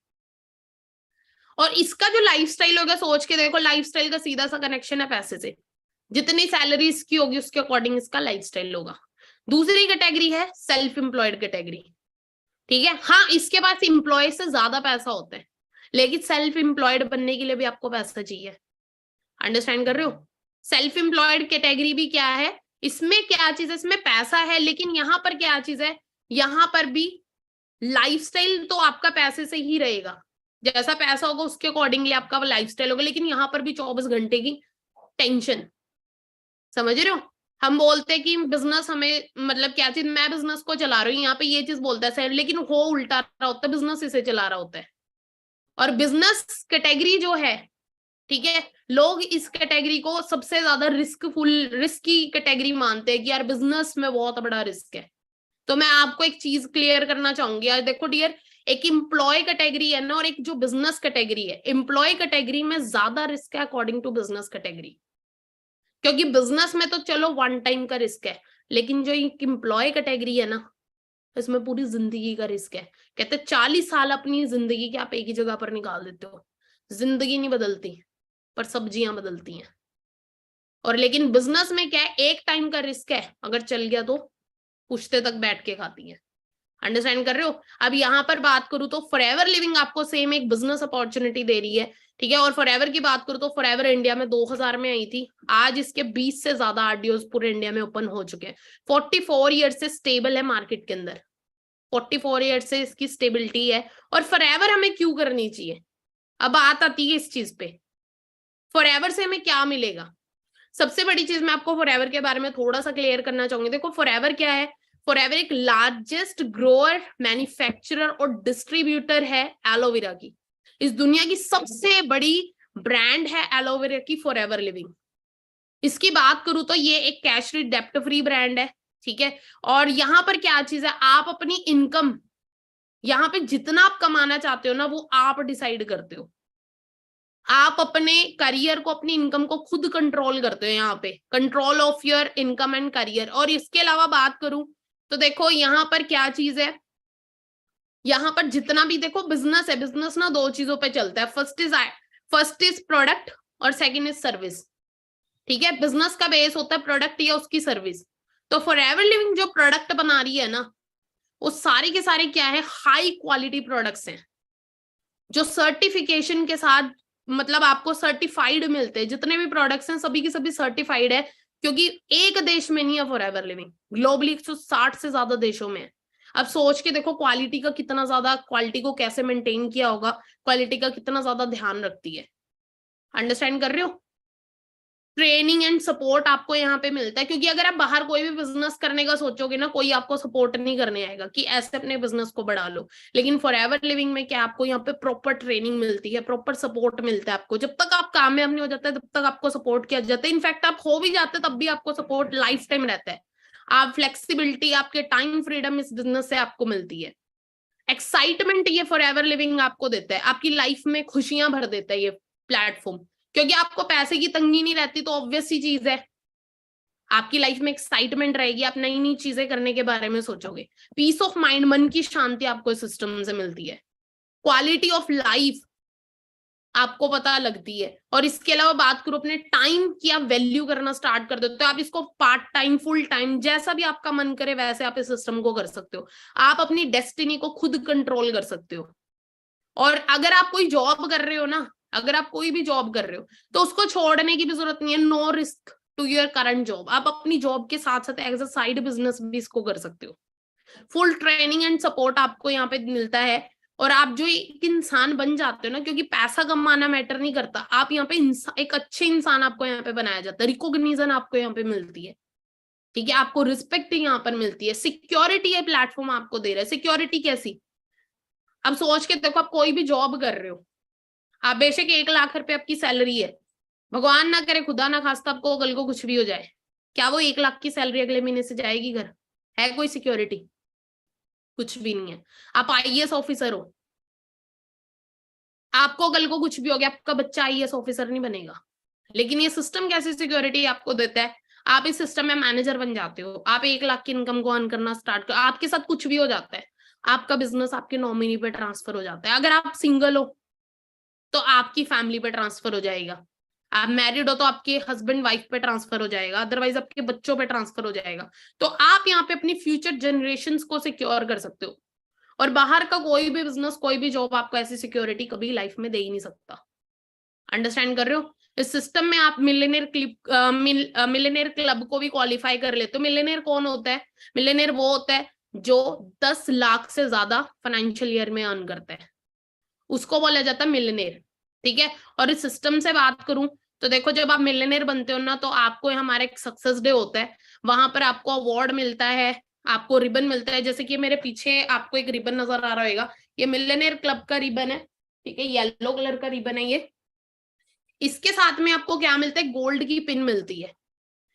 और इसका जो लाइफस्टाइल होगा, सोच के देखो, लाइफस्टाइल का सीधा सा कनेक्शन है पैसे से। जितनी सैलरी इसकी होगी उसके अकॉर्डिंग इसका लाइफस्टाइल होगा। दूसरी कैटेगरी है सेल्फ एम्प्लॉयड कैटेगरी, ठीक है। हाँ, इसके पास एम्प्लॉय से ज्यादा पैसा होता है, लेकिन सेल्फ एम्प्लॉयड बनने के लिए भी आपको पैसा चाहिए। अंडरस्टैंड कर रहे हो? सेल्फ एम्प्लॉयड कैटेगरी भी क्या है, इसमें क्या चीज है? इसमें पैसा है, लेकिन यहाँ पर क्या चीज है? यहाँ पर भी लाइफस्टाइल तो आपका पैसे से ही रहेगा, जैसा पैसा होगा उसके अकॉर्डिंगली आपका लाइफस्टाइल होगा, लेकिन यहाँ पर भी 24 घंटे की टेंशन। समझ रहे हो? हम बोलते हैं कि बिजनेस हमें, मतलब क्या चीज, मैं बिजनेस को चला रही हूँ, यहाँ पे ये चीज बोलता है सर, लेकिन हो उल्टा रहा होता है, बिजनेस इसे चला रहा होता है। और बिजनेस कैटेगरी जो है, ठीक है, लोग इस कैटेगरी को सबसे ज्यादा रिस्की कैटेगरी मानते हैं कि यार बिजनेस में बहुत बड़ा रिस्क है। तो मैं आपको एक चीज क्लियर करना चाहूंगी, यार देखो डियर, एक एम्प्लॉय कैटेगरी है ना, और एक जो बिजनेस कैटेगरी है, एम्प्लॉय कैटेगरी में ज्यादा रिस्क है अकॉर्डिंग टू बिजनेस कैटेगरी। क्योंकि बिजनेस में तो चलो 1 टाइम का रिस्क है, लेकिन जो एक एम्प्लॉय कैटेगरी है ना, इसमें पूरी जिंदगी का रिस्क है। कहते 40 साल अपनी जिंदगी के आप एक ही जगह पर निकाल देते हो, जिंदगी नहीं बदलती पर सब्जियां बदलती हैं। और लेकिन बिजनेस में क्या है, एक टाइम का रिस्क है, अगर चल गया तो पुश्ते तक बैठ के खाती है। अंडरस्टैंड कर रहे हो? अब यहाँ पर बात करूं तो फॉरएवर लिविंग आपको सेम एक बिजनेस अपॉर्चुनिटी दे रही है, ठीक है। और फॉरएवर की बात करूं तो फॉरएवर इंडिया में 2000 में आई थी, आज इसके 20 से ज्यादा आरडीओज पूरे इंडिया में ओपन हो चुके हैं। 44 ईयर से स्टेबल है मार्केट के अंदर, 44 ईयर से इसकी स्टेबिलिटी है। और फॉरएवर हमें क्यों करनी चाहिए? अब बात आती है इस चीज पे, फॉरएवर से हमें क्या मिलेगा। सबसे बड़ी चीज मैं आपको फॉरएवर के बारे में थोड़ा सा क्लियर करना चाहूंगी। देखो फॉरएवर क्या है, फॉरएवर एक लार्जेस्ट ग्रोअर, मैन्युफैक्चरर और डिस्ट्रीब्यूटर है एलोवेरा की। इस दुनिया की सबसे बड़ी ब्रांड है एलोवेरा की फॉरएवर लिविंग। इसकी बात करूं तो ये एक कैश फ्री डेप्ट फ्री ब्रांड है, ठीक है। और यहाँ पर क्या चीज है, आप अपनी इनकम यहाँ पे जितना आप कमाना चाहते हो ना, वो आप डिसाइड करते हो। आप अपने करियर को, अपनी इनकम को खुद कंट्रोल करते हो। यहाँ पे control of your income and career. और इसके अलावा बात करूं तो देखो यहाँ पर क्या चीज है, यहाँ पर जितना भी देखो बिजनेस है, बिजनेस ना दो चीजों पे चलता है, फर्स्ट इज प्रोडक्ट और सेकंड इज सर्विस, ठीक है। बिजनेस का बेस होता है प्रोडक्ट या उसकी सर्विस। तो फॉरएवर लिविंग जो प्रोडक्ट बना रही है ना, वो सारे के सारे क्या है, हाई क्वालिटी प्रोडक्ट्स हैं, जो सर्टिफिकेशन के साथ, मतलब आपको सर्टिफाइड मिलते हैं। जितने भी प्रोडक्ट्स हैं सभी के सभी सर्टिफाइड है, क्योंकि एक देश में नहीं है फॉरएवर लिविंग, ग्लोबली 160 से ज्यादा देशों में है। अब सोच के देखो क्वालिटी का कितना ज्यादा, क्वालिटी को कैसे मेंटेन किया होगा, क्वालिटी का कितना ज्यादा ध्यान रखती है। अंडरस्टैंड कर रहे हो? ट्रेनिंग एंड सपोर्ट आपको यहाँ पे मिलता है, क्योंकि अगर आप बाहर कोई भी बिजनेस करने का सोचोगे ना, कोई आपको सपोर्ट नहीं करने आएगा कि ऐसे अपने बिजनेस को बढ़ा लो। लेकिन फॉरएवर लिविंग में क्या, आपको यहाँ पे प्रॉपर ट्रेनिंग मिलती है, प्रॉपर सपोर्ट मिलता है आपको। जब तक आप कामयाब नहीं हो जाते तब तक आपको सपोर्ट किया जाता है। इनफैक्ट आप हो भी जाते तब भी आपको सपोर्ट लाइफ टाइम रहता है। आप फ्लेक्सिबिलिटी, आपके टाइम फ्रीडम इस बिजनेस से आपको मिलती है। एक्साइटमेंट ये फॉरएवर लिविंग आपको देता है, आपकी लाइफ में खुशियां भर देता है ये प्लेटफॉर्म, क्योंकि आपको पैसे की तंगी नहीं रहती। तो ऑब्वियस सी चीज है, आपकी लाइफ में एक्साइटमेंट रहेगी, आप नई नई चीजें करने के बारे में सोचोगे। पीस ऑफ माइंड, मन की शांति आपको इस सिस्टम से मिलती है। क्वालिटी ऑफ लाइफ आपको पता लगती है। और इसके अलावा बात करो अपने टाइम की, आप वैल्यू करना स्टार्ट कर देते हो। आप इसको पार्ट टाइम, फुल टाइम, जैसा भी आपका मन करे वैसे आप इस सिस्टम को कर सकते हो। आप अपनी डेस्टिनी को खुद कंट्रोल कर सकते हो। और अगर आप कोई जॉब कर रहे हो ना, अगर आप कोई भी जॉब कर रहे हो तो उसको छोड़ने की भी जरूरत नहीं है। No risk to your current job. आप अपनी जॉब के साथ साथ एज अ साइड बिजनेस भी इसको कर सकते हो। फुल ट्रेनिंग एंड सपोर्ट आपको यहाँ पे मिलता है। और आप जो एक इंसान बन जाते हो ना, क्योंकि पैसा कमाना मैटर नहीं करता, आप यहाँ पे एक अच्छे इंसान आपको यहाँ पे बनाया जाता है। रिकॉग्निशन आपको यहाँ पे मिलती है, ठीक है। आपको रिस्पेक्ट यहाँ पर मिलती है। सिक्योरिटी है प्लेटफॉर्म आपको दे रहा है। सिक्योरिटी कैसी? अब सोच के देखो, आप कोई भी जॉब कर रहे हो, आप बेशक 1 लाख रुपए आपकी सैलरी है, भगवान ना करे, खुदा ना खास्ता आपको कल को कुछ भी हो जाए, क्या वो 1 लाख की सैलरी अगले महीने से जाएगी घर? है कोई सिक्योरिटी? कुछ भी नहीं है। आप आईएएस ऑफिसर हो, आपको कल को कुछ भी हो गया, आपका बच्चा आईएएस ऑफिसर नहीं बनेगा। लेकिन ये सिस्टम कैसी सिक्योरिटी आपको देता है? आप इस सिस्टम में मैनेजर बन जाते हो, आप 1 लाख की इनकम को अर्न करना स्टार्ट कर, आपके साथ कुछ भी हो जाता है, आपका बिजनेस आपके नॉमिनी पे ट्रांसफर हो जाता है। अगर आप सिंगल हो तो आपकी फैमिली पे ट्रांसफर हो जाएगा, आप मैरिड हो तो आपके हस्बैंड वाइफ पे ट्रांसफर हो जाएगा, अदरवाइज आपके बच्चों पे ट्रांसफर हो जाएगा। तो आप यहाँ पे अपनी फ्यूचर जनरेशंस को सिक्योर कर सकते हो। और बाहर का कोई भी बिजनेस, कोई भी जॉब आपको ऐसी सिक्योरिटी कभी लाइफ में दे ही नहीं सकता। अंडरस्टैंड कर रहे हो? इस सिस्टम में आप मिलेनियर क्लब को भी क्वालिफाई कर लेते हो। मिलेनियर कौन होता है? मिलेनियर वो होता है जो 10 लाख से ज्यादा फाइनेंशियल ईयर में अर्न करता है, उसको बोला जाता है मिलेनियर, ठीक है। और इस सिस्टम से बात करूं तो देखो, जब आप मिलेनियर बनते हो ना, तो आपको हमारा एक सक्सेस डे होता है, वहां पर आपको अवार्ड मिलता है, आपको रिबन मिलता है। जैसे कि मेरे पीछे आपको एक रिबन नजर आ रहा होगा, ये मिलेनियर क्लब का रिबन है, ठीक है, येलो कलर का रिबन है ये। इसके साथ में आपको क्या मिलता है? गोल्ड की पिन मिलती है,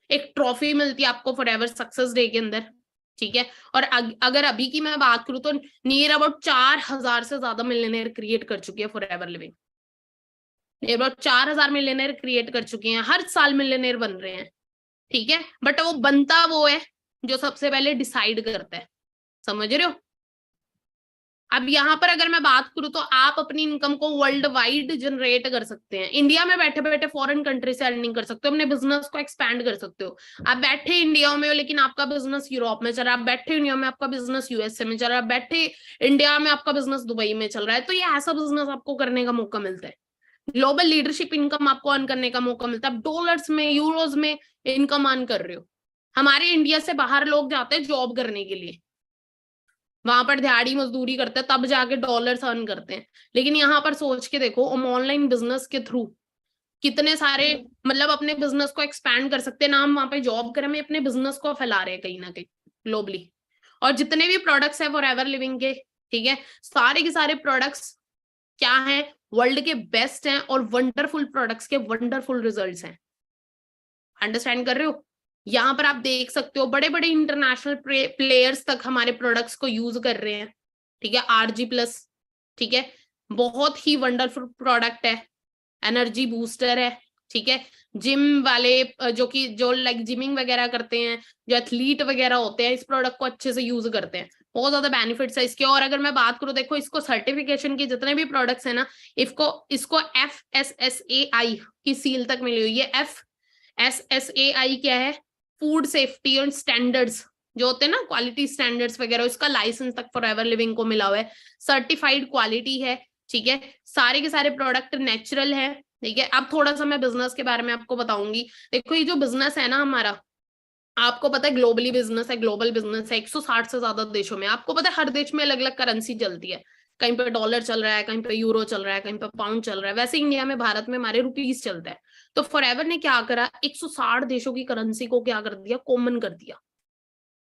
एक ट्रॉफी मिलती है आपको फॉरएवर सक्सेस डे के अंदर, ठीक है। और अगर अभी की मैं बात करूं तो नियर अबाउट 4000 से ज्यादा मिलियनेयर क्रिएट कर चुकी है forever living. Near about 4000 millionaire create कर चुके हैं, हर साल मिलियनेयर बन रहे हैं, ठीक है। बट वो बनता वो है जो सबसे पहले डिसाइड करता है, समझ रहे हो। अब यहाँ पर अगर मैं बात करूं तो आप अपनी इनकम को वर्ल्ड वाइड जनरेट कर सकते हैं, इंडिया में बैठे बैठे फॉरेन कंट्री से अर्निंग कर सकते हो, अपने बिजनेस को एक्सपैंड कर सकते हो। आप बैठे इंडिया में हो लेकिन आपका बिजनेस यूरोप में चल रहा है, आप बैठे इंडिया में आपका बिजनेस यूएसए में चल रहा है, बैठे इंडिया में आपका बिजनेस दुबई में चल रहा है, तो ये ऐसा बिजनेस आपको करने का मौका मिलता है, ग्लोबल लीडरशिप इनकम आपको अर्न करने का मौका मिलता है, आप डॉलर्स में यूरोज में इनकम अर्न कर रहे हो। हमारे इंडिया से बाहर लोग जाते हैं जॉब करने के लिए, वहां पर दिहाड़ी मजदूरी करते हैं, तब जाके डॉलर्स अर्न करते हैं। लेकिन यहाँ पर सोच के देखो, हम ऑनलाइन बिजनेस के थ्रू कितने सारे मतलब अपने बिजनेस को एक्सपैंड कर सकते हैं ना, हम वहां पे जॉब कर, हमें अपने बिजनेस को फैला रहे हैं कहीं ना कहीं ग्लोबली। और जितने भी प्रोडक्ट्स है फॉर एवर लिविंग के, ठीक है, सारे के सारे प्रोडक्ट्स क्या है, वर्ल्ड के बेस्ट हैं और वंडरफुल प्रोडक्ट्स के वंडरफुल रिजल्ट्स हैं। अंडरस्टैंड कर रहे हो। यहाँ पर आप देख सकते हो बड़े बड़े इंटरनेशनल प्लेयर्स तक हमारे प्रोडक्ट्स को यूज कर रहे हैं, ठीक है, RG+, ठीक है, बहुत ही वंडरफुल प्रोडक्ट है, एनर्जी बूस्टर है, ठीक है। जिम वाले जो लाइक जिमिंग वगैरह करते हैं, जो एथलीट वगैरह होते हैं, इस प्रोडक्ट को अच्छे से यूज करते हैं, बहुत ज्यादा बेनिफिट्स है इसके। और अगर मैं बात करूं, देखो इसको सर्टिफिकेशन के जितने भी प्रोडक्ट्स है ना, इसको FSSAI की सील तक मिली हुई है। FSSAI क्या है, फूड सेफ्टी एंड स्टैंडर्ड्स जो होते हैं ना, क्वालिटी स्टैंडर्ड्स वगैरह, इसका लाइसेंस तक फॉर एवर लिविंग को मिला हुआ है, सर्टिफाइड क्वालिटी है, ठीक है। सारे के सारे प्रोडक्ट नेचुरल है, ठीक है। अब थोड़ा सा मैं बिजनेस के बारे में आपको बताऊंगी। देखो ये जो बिजनेस है ना हमारा, आपको पता है ग्लोबली बिजनेस है, ग्लोबल बिजनेस है 160 से ज्यादा देशों में। आपको पता है हर देश में अलग अलग करेंसी चलती है, कहीं पे डॉलर चल रहा है, कहीं पे यूरो चल रहा है, कहीं पे पाउंड चल रहा है। वैसे इंडिया में, भारत में हमारे रुपीज चलता है। तो फॉरएवर ने क्या करा, 160 देशों की करेंसी को क्या कर दिया, कॉमन कर दिया।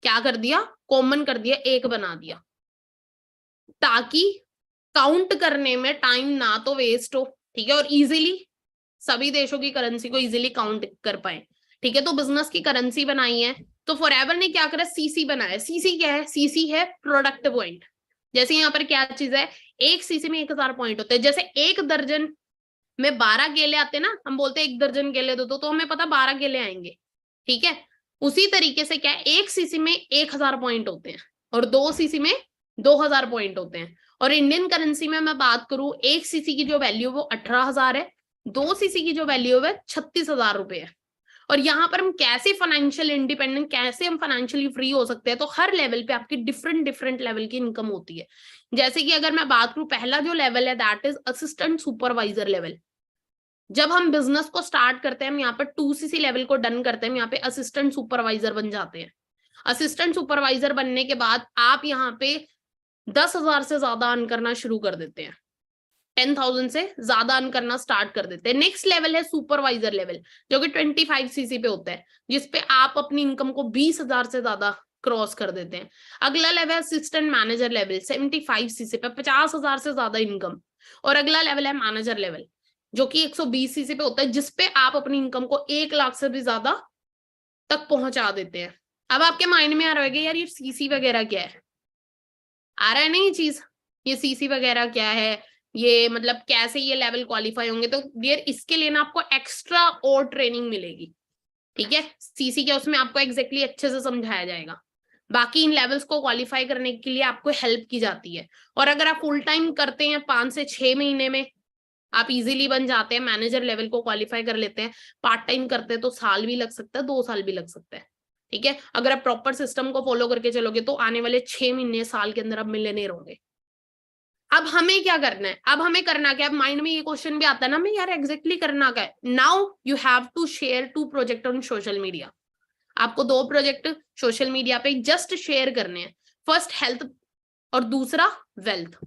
क्या कर दिया, कॉमन कर दिया, एक बना दिया, ताकि काउंट करने में टाइम ना तो वेस्ट हो, ठीक है, और इजीली सभी देशों की करेंसी को इजीली काउंट कर पाए, ठीक है। तो बिजनेस की करेंसी बनाई है। तो फॉरएवर ने क्या करा, सीसी बनाया। सीसी क्या है, सीसी है प्रोडक्ट पॉइंट। जैसे यहाँ पर क्या चीज है, एक सीसी में 1000 पॉइंट होते हैं। जैसे एक दर्जन में 12 केले आते हैं ना, हम बोलते हैं 1 दर्जन केले दो तो हमें पता 12 केले आएंगे, ठीक है। उसी तरीके से क्या है, एक सीसी में 1000 पॉइंट होते हैं और 2 सीसी में 2000 पॉइंट होते हैं। और इंडियन करेंसी में मैं बात करूं, एक सीसी की जो वैल्यू वो 18,000 है, 2 सीसी की जो वैल्यू है 36,000 रुपए है। और यहाँ पर हम कैसे फाइनेंशियल इंडिपेंडेंट, कैसे हम फाइनेंशियली फ्री हो सकते हैं, तो हर लेवल पे आपकी डिफरेंट डिफरेंट लेवल की इनकम होती है। जैसे कि अगर मैं बात करूं, पहला जो लेवल है that is assistant supervisor level. जब हम बिजनेस को स्टार्ट करते हैं, हम यहाँ पर 2cc लेवल को डन करते हैं, हम यहाँ पे असिस्टेंट सुपरवाइजर बन जाते हैं। असिस्टेंट सुपरवाइजर बनने के बाद आप यहाँ पे 10,000 से ज्यादा अर्न करना शुरू कर देते हैं, 10,000 से ज्यादा अर्न करना स्टार्ट कर देते हैं। नेक्स्ट लेवल है सुपरवाइजर लेवल, जो कि 25cc पे होता है, जिसपे आप अपनी इनकम को 20,000 से ज्यादा क्रॉस कर देते हैं। अगला लेवल है असिस्टेंट मैनेजर लेवल, 75cc पे 50,000 से ज्यादा इनकम। और अगला लेवल है मैनेजर लेवल, जो कि 120cc पे होता है, जिसपे आप अपनी इनकम को 1 लाख से भी ज्यादा तक पहुंचा देते हैं। अब आपके माइंड में आ रहा है यार ये सीसी वगैरह क्या है, आ रहा है नहीं चीज, ये सीसी वगैरह क्या है, ये मतलब कैसे ये लेवल क्वालिफाई होंगे। तो डियर इसके लिए ना आपको एक्स्ट्रा और ट्रेनिंग मिलेगी, ठीक है। सीसी क्या, उसमें आपको एग्जैक्टली अच्छे से समझाया जाएगा। बाकी इन लेवल्स को क्वालिफाई करने के लिए आपको हेल्प की जाती है। और अगर आप फुल टाइम करते हैं 5 से 6 महीने में आप इजीली बन जाते हैं, मैनेजर लेवल को क्वालिफाई कर लेते हैं। पार्ट टाइम करते हैं तो साल भी लग सकता है, 2 साल भी लग सकता है, ठीक है। अगर आप प्रॉपर सिस्टम को फॉलो करके चलोगे तो आने वाले 6 महीने साल के अंदर आप मिलियनेयर होंगे। अब हमें क्या करना है, अब हमें करना क्या है, माइंड में ये क्वेश्चन भी आता है ना, मैं यार एग्जैक्टली करना क्या है। Now you have to share 2 project on social media. आपको 2 प्रोजेक्ट सोशल मीडिया पे जस्ट शेयर करने हैं। फर्स्ट हेल्थ और दूसरा वेल्थ।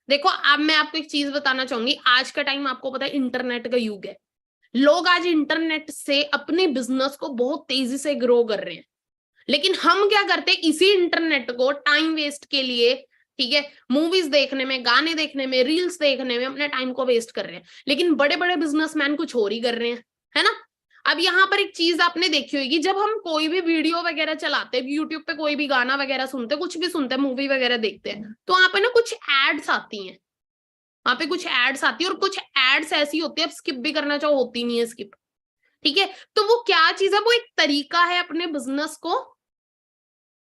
देखो अब मैं आपको एक चीज बताना चाहूंगी, आज का टाइम आपको पता है इंटरनेट का युग है। लोग आज इंटरनेट से अपने बिजनेस को बहुत तेजी से ग्रो कर रहे हैं, लेकिन हम क्या करते हैं, इसी इंटरनेट को टाइम वेस्ट के लिए, ठीक है, मूवीज देखने में, गाने देखने में, रील्स देखने में अपने टाइम को वेस्ट कर रहे हैं। लेकिन बड़े बड़े बिजनेसमैन कुछ और ही कर रहे हैं, है ना। अब यहाँ पर एक चीज आपने देखी होगी, जब हम कोई भी वीडियो वगैरह चलाते हैं, यूट्यूब पे कोई भी गाना वगैरह सुनते हैं, कुछ भी सुनते हैं, मूवी वगैरह देखते हैं, तो वहां पे ना कुछ एड्स आती हैं, वहां पे कुछ एड्स आती है, और कुछ एड्स ऐसी होती है, अब स्किप भी करना चाहो होती नहीं है स्किप, ठीक है, तो वो क्या चीज है, वो एक तरीका है अपने बिजनेस को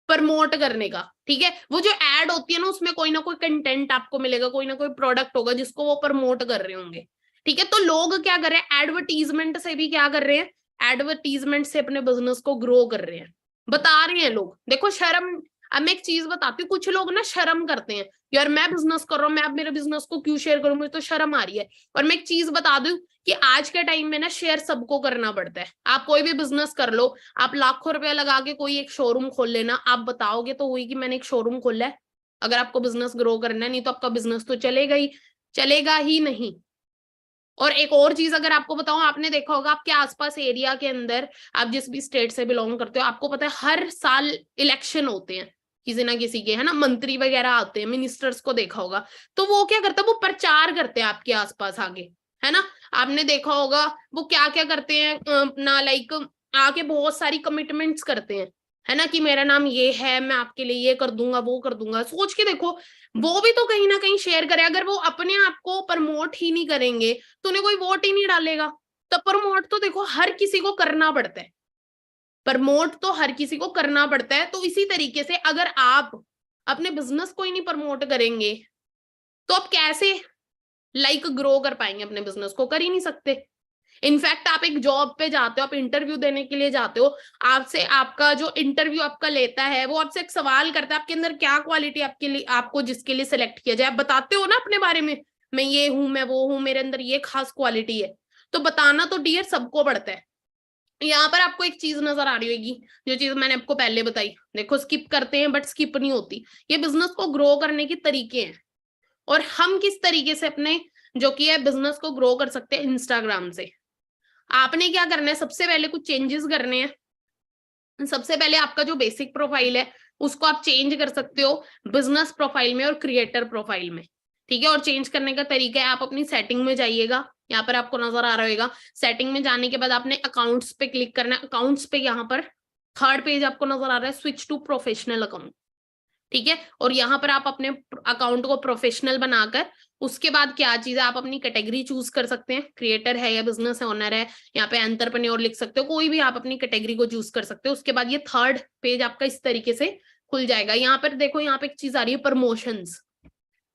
प्रमोट करने का। ठीक है, वो जो एड होती है ना उसमें कोई ना कोई कंटेंट आपको मिलेगा, कोई ना कोई प्रोडक्ट होगा जिसको वो प्रमोट कर रहे होंगे। ठीक है, तो लोग क्या कर रहे हैं, एडवर्टीजमेंट से भी क्या कर रहे हैं, एडवर्टीजमेंट से अपने बिजनेस को ग्रो कर रहे हैं, बता रहे हैं लोग। देखो शर्म, अब मैं एक चीज बताती हूँ, कुछ लोग ना शर्म करते हैं, यार मैं बिजनेस कर रहा हूँ, मैं अब मेरे बिजनेस को क्यों शेयर करूं, मुझे तो शर्म आ रही है। और मैं एक चीज बता दूं कि आज के टाइम में ना शेयर सबको करना पड़ता है। आप कोई भी बिजनेस कर लो, आप लाखों रुपया लगा के कोई एक शोरूम खोल लेना, आप बताओगे तो हुई कि मैंने एक शोरूम खोला है, अगर आपको बिजनेस ग्रो करना है, नहीं तो आपका बिजनेस तो चलेगा ही नहीं। और एक और चीज अगर आपको बताऊं, आपने देखा होगा आपके आसपास एरिया के अंदर, आप जिस भी स्टेट से बिलोंग करते हो, आपको पता है हर साल इलेक्शन होते हैं किसी ना किसी के, है ना, मंत्री वगैरह आते हैं, मिनिस्टर्स को देखा होगा। तो वो क्या करते हैं, वो प्रचार करते हैं आपके आसपास आगे, है ना। आपने देखा होगा वो क्या क्या करते हैं, ना लाइक आके बहुत सारी कमिटमेंट्स करते हैं, है ना, कि मेरा नाम ये है, मैं आपके लिए ये कर दूंगा, वो कर दूंगा। सोच के देखो, वो भी तो कहीं ना कहीं शेयर करे। अगर वो अपने आप को प्रमोट ही नहीं करेंगे तो उन्हें कोई वोट ही नहीं डालेगा। तो प्रमोट तो देखो हर किसी को करना पड़ता है, प्रमोट तो हर किसी को करना पड़ता है। तो इसी तरीके से अगर आप अपने बिजनेस को ही नहीं प्रमोट करेंगे तो आप कैसे लाइक ग्रो कर पाएंगे अपने बिजनेस को, कर ही नहीं सकते। इनफैक्ट आप एक जॉब पे जाते हो, आप इंटरव्यू देने के लिए जाते हो, आपसे आपका जो इंटरव्यू आपका लेता है वो आपसे एक सवाल करता है, आपके अंदर क्या क्वालिटी आपके लिए, आपको जिसके लिए सिलेक्ट किया जाए, आप बताते हो ना अपने बारे में, मैं ये हूं, मैं वो हूं, मेरे अंदर ये खास क्वालिटी है। तो बताना तो डियर सबको पड़ता है। यहाँ पर आपको एक चीज नजर आ रही होगी, जो चीज मैंने आपको पहले बताई, देखो स्किप करते हैं बट स्किप नहीं होती। ये बिजनेस को ग्रो करने के तरीके हैं, और हम किस तरीके से अपने जो कि है बिजनेस को ग्रो कर सकते हैं इंस्टाग्राम से। आपने क्या करना है, सबसे पहले कुछ चेंजेस करने हैं। सबसे पहले आपका जो बेसिक प्रोफाइल है उसको आप चेंज कर सकते हो बिजनेस प्रोफाइल में और क्रिएटर प्रोफाइल में। ठीक है, और चेंज करने का तरीका है, आप अपनी सेटिंग में जाइएगा, यहाँ पर आपको नजर आ रहा होगा। सेटिंग में जाने के बाद आपने अकाउंट्स पे क्लिक करना है। अकाउंट्स पे यहाँ पर थर्ड पेज आपको नजर आ रहा है, स्विच टू प्रोफेशनल अकाउंट। ठीक है, और यहाँ पर आप अपने अकाउंट को प्रोफेशनल बनाकर उसके बाद क्या चीज है, आप अपनी कैटेगरी चूज कर सकते हैं, क्रिएटर है या बिजनेस ओनर है, यहाँ पे एंटरप्रेन्योर लिख सकते हो, कोई भी आप अपनी कैटेगरी को चूज कर सकते हो। उसके बाद ये थर्ड पेज आपका इस तरीके से खुल जाएगा। यहाँ पर देखो, यहाँ पे एक चीज आ रही है प्रमोशंस,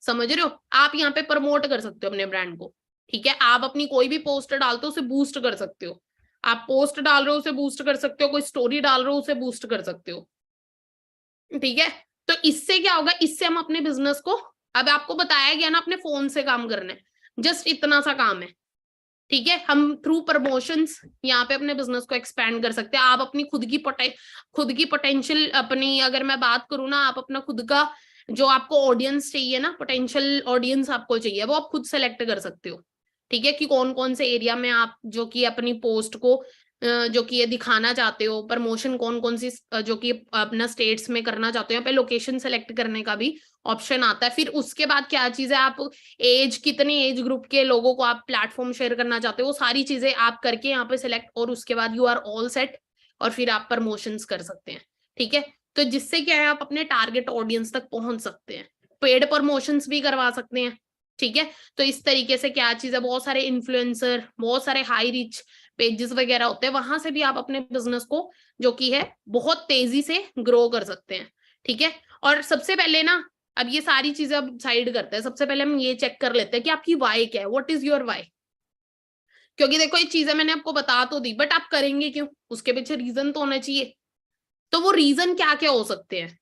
समझ रहे हो, आप यहाँ पे प्रमोट कर सकते हो अपने ब्रांड को। ठीक है, आप अपनी कोई भी पोस्ट डालते हो उसे बूस्ट कर सकते हो, आप पोस्ट डाल रहे हो उसे बूस्ट कर सकते हो, कोई स्टोरी डाल रहे हो उसे बूस्ट कर सकते हो। ठीक है, तो इससे क्या होगा, इससे हम अपने बिजनेस को, अब आपको बताया गया ना अपने फोन से काम करना है, जस्ट इतना सा काम है। ठीक है, हम थ्रू प्रमोशंस यहाँ पे अपने बिजनेस को एक्सपेंड कर सकते हैं। आप अपनी खुद की पोटेंशियल अपनी, अगर मैं बात करूँ ना, आप अपना खुद का जो आपको ऑडियंस चाहिए ना, पोटेंशियल ऑडियंस आपको चाहिए, वो आप खुद सेलेक्ट कर सकते हो। ठीक है, कि कौन कौन से एरिया में आप जो कि अपनी पोस्ट को जो कि ये दिखाना चाहते हो, प्रमोशन कौन कौन सी जो कि अपना स्टेट्स में करना चाहते हो, यहाँ पे लोकेशन सेलेक्ट करने का भी ऑप्शन आता है। फिर उसके बाद क्या चीज है, आप एज, कितने एज ग्रुप के लोगों को आप प्लेटफॉर्म शेयर करना चाहते हो, वो सारी चीजें आप करके यहाँ पे सिलेक्ट, और उसके बाद यू आर ऑल सेट, और फिर आप प्रमोशंस कर सकते हैं। ठीक है, तो जिससे क्या है, आप अपने टारगेट ऑडियंस तक पहुंच सकते हैं, पेड प्रमोशंस भी करवा सकते हैं। ठीक है, तो इस तरीके से क्या चीज है, बहुत सारे इन्फ्लुएंसर, बहुत सारे हाई रिच पेजेस वगैरह होते हैं, वहां से भी आप अपने बिजनेस को जो कि है बहुत तेजी से ग्रो कर सकते हैं। ठीक है, और सबसे पहले ना, अब ये सारी चीजें अब साइड करते हैं, सबसे पहले हम ये चेक कर लेते हैं कि आपकी वाई क्या है, व्हाट इज योर वाई। क्योंकि देखो ये चीजें मैंने आपको बता तो दी, बट आप करेंगे क्यों, उसके पीछे रीजन तो होना चाहिए। तो वो रीजन क्या क्या हो सकते हैं।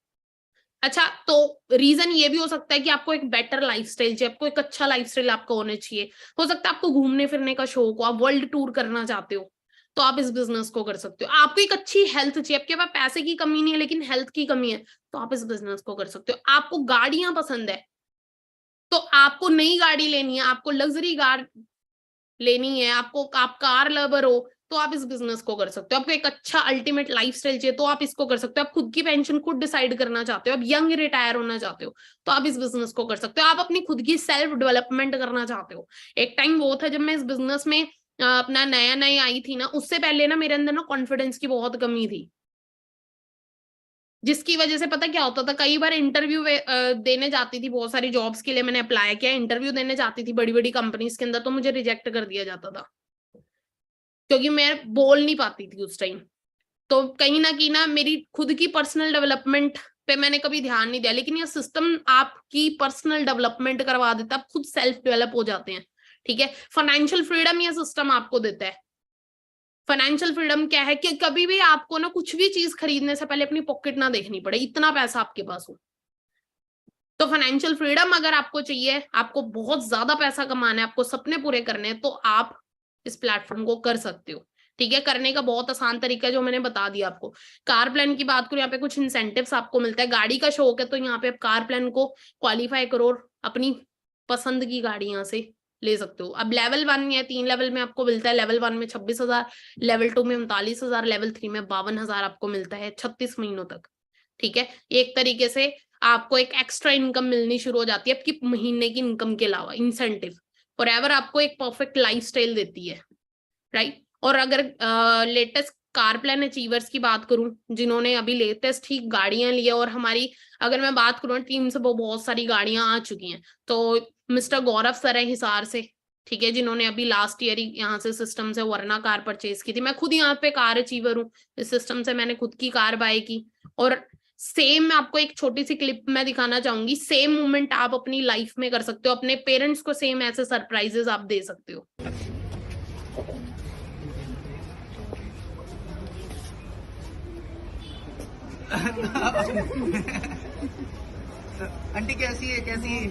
अच्छा, तो रीजन ये भी हो सकता है कि आपको एक बेटर लाइफस्टाइल चाहिए, आपको एक अच्छा लाइफस्टाइल आपका होना चाहिए। हो सकता है आपको घूमने फिरने का शौक हो, आप वर्ल्ड टूर करना चाहते हो, तो आप इस बिजनेस को कर सकते हो। आपको एक अच्छी हेल्थ चाहिए, आपके पास पैसे की कमी नहीं है लेकिन हेल्थ की कमी है, तो आप इस बिजनेस को कर सकते हो। आपको गाड़ियां पसंद है, तो आपको नई गाड़ी लेनी है, आपको लग्जरी कार लेनी है, आपको, आप कार लवर हो, तो आप इस बिजनेस को कर सकते हो। आपको एक अच्छा अल्टीमेट लाइफस्टाइल चाहिए, तो आप इसको कर सकते हो। आप खुद की पेंशन खुद डिसाइड करना चाहते हो, आप यंग रिटायर होना चाहते हो, तो आप इस बिजनेस को कर सकते हो। आप अपनी खुद की सेल्फ डेवलपमेंट करना चाहते हो। एक टाइम वो था जब मैं इस बिजनेस में अपना नया नया आई थी ना, उससे पहले ना मेरे अंदर ना कॉन्फिडेंस की बहुत कमी थी, जिसकी वजह से पता क्या होता था, कई बार इंटरव्यू देने जाती थी, बहुत सारी जॉब्स के लिए मैंने अप्लाई किया, इंटरव्यू देने जाती थी बड़ी बड़ी कंपनीज के अंदर, तो मुझे रिजेक्ट कर दिया जाता था, क्योंकि मैं बोल नहीं पाती थी उस टाइम। तो कहीं ना कहीं ना मेरी खुद की पर्सनल डेवलपमेंट पे मैंने कभी ध्यान नहीं दिया, लेकिन ये सिस्टम आपकी पर्सनल डेवलपमेंट करवा देता है, आप खुद सेल्फ डेवलप हो जाते हैं। ठीक है, फाइनेंशियल फ्रीडम ये सिस्टम आपको देता है। फाइनेंशियल फ्रीडम क्या है कि कभी भी आपको ना कुछ भी चीज खरीदने से पहले अपनी पॉकेट ना देखनी पड़े, इतना पैसा आपके पास हो। तो फाइनेंशियल फ्रीडम अगर आपको चाहिए, आपको बहुत ज्यादा पैसा कमाना है, आपको सपने पूरे करने हैं, तो आप इस प्लेटफॉर्म को कर सकते हो। ठीक है, करने का बहुत आसान तरीका जो मैंने बता दिया आपको। कार प्लान की बात करूं, यहाँ पे कुछ इंसेंटिव्स आपको मिलता है। गाड़ी का शौक है तो यहाँ पे आप कार प्लान को क्वालिफाई करो और अपनी पसंद की गाड़ी यहाँ से ले सकते हो। अब लेवल 1 या 3 लेवल में आपको मिलता है। लेवल 1 में 26,000, लेवल 2 में 39,000, लेवल 3 में 52,000 आपको मिलता है 36 महीनों तक। ठीक है, एक तरीके से आपको एक एक्स्ट्रा इनकम मिलनी शुरू हो जाती है आपकी महीने की इनकम के अलावा। इंसेंटिव फॉरएवर आपको एक परफेक्ट लाइफस्टाइल देती है, राइट। और अगर लेटेस्ट कार प्लान अचीवर्स की बात करूं, जिन्होंने अभी लेटेस्ट ही गाड़ियां ली है, और हमारी अगर मैं बात करूं टीम से बहुत सारी गाड़ियां आ चुकी हैं, तो मिस्टर गौरव सर है हिसार से, ठीक है, जिन्होंने अभी लास्ट ईयर ही यहाँ से सिस्टम से वरना कार परचेज की थी। मैं खुद यहाँ पे कार अचीवर हूँ, इस सिस्टम से मैंने खुद की कार बाय की। और सेम आपको एक छोटी सी क्लिप में दिखाना चाहूंगी, सेम मोमेंट आप अपनी लाइफ में कर सकते हो, अपने पेरेंट्स को सेम ऐसे सरप्राइजेस आप दे सकते हो। आंटी कैसी है, कैसी है?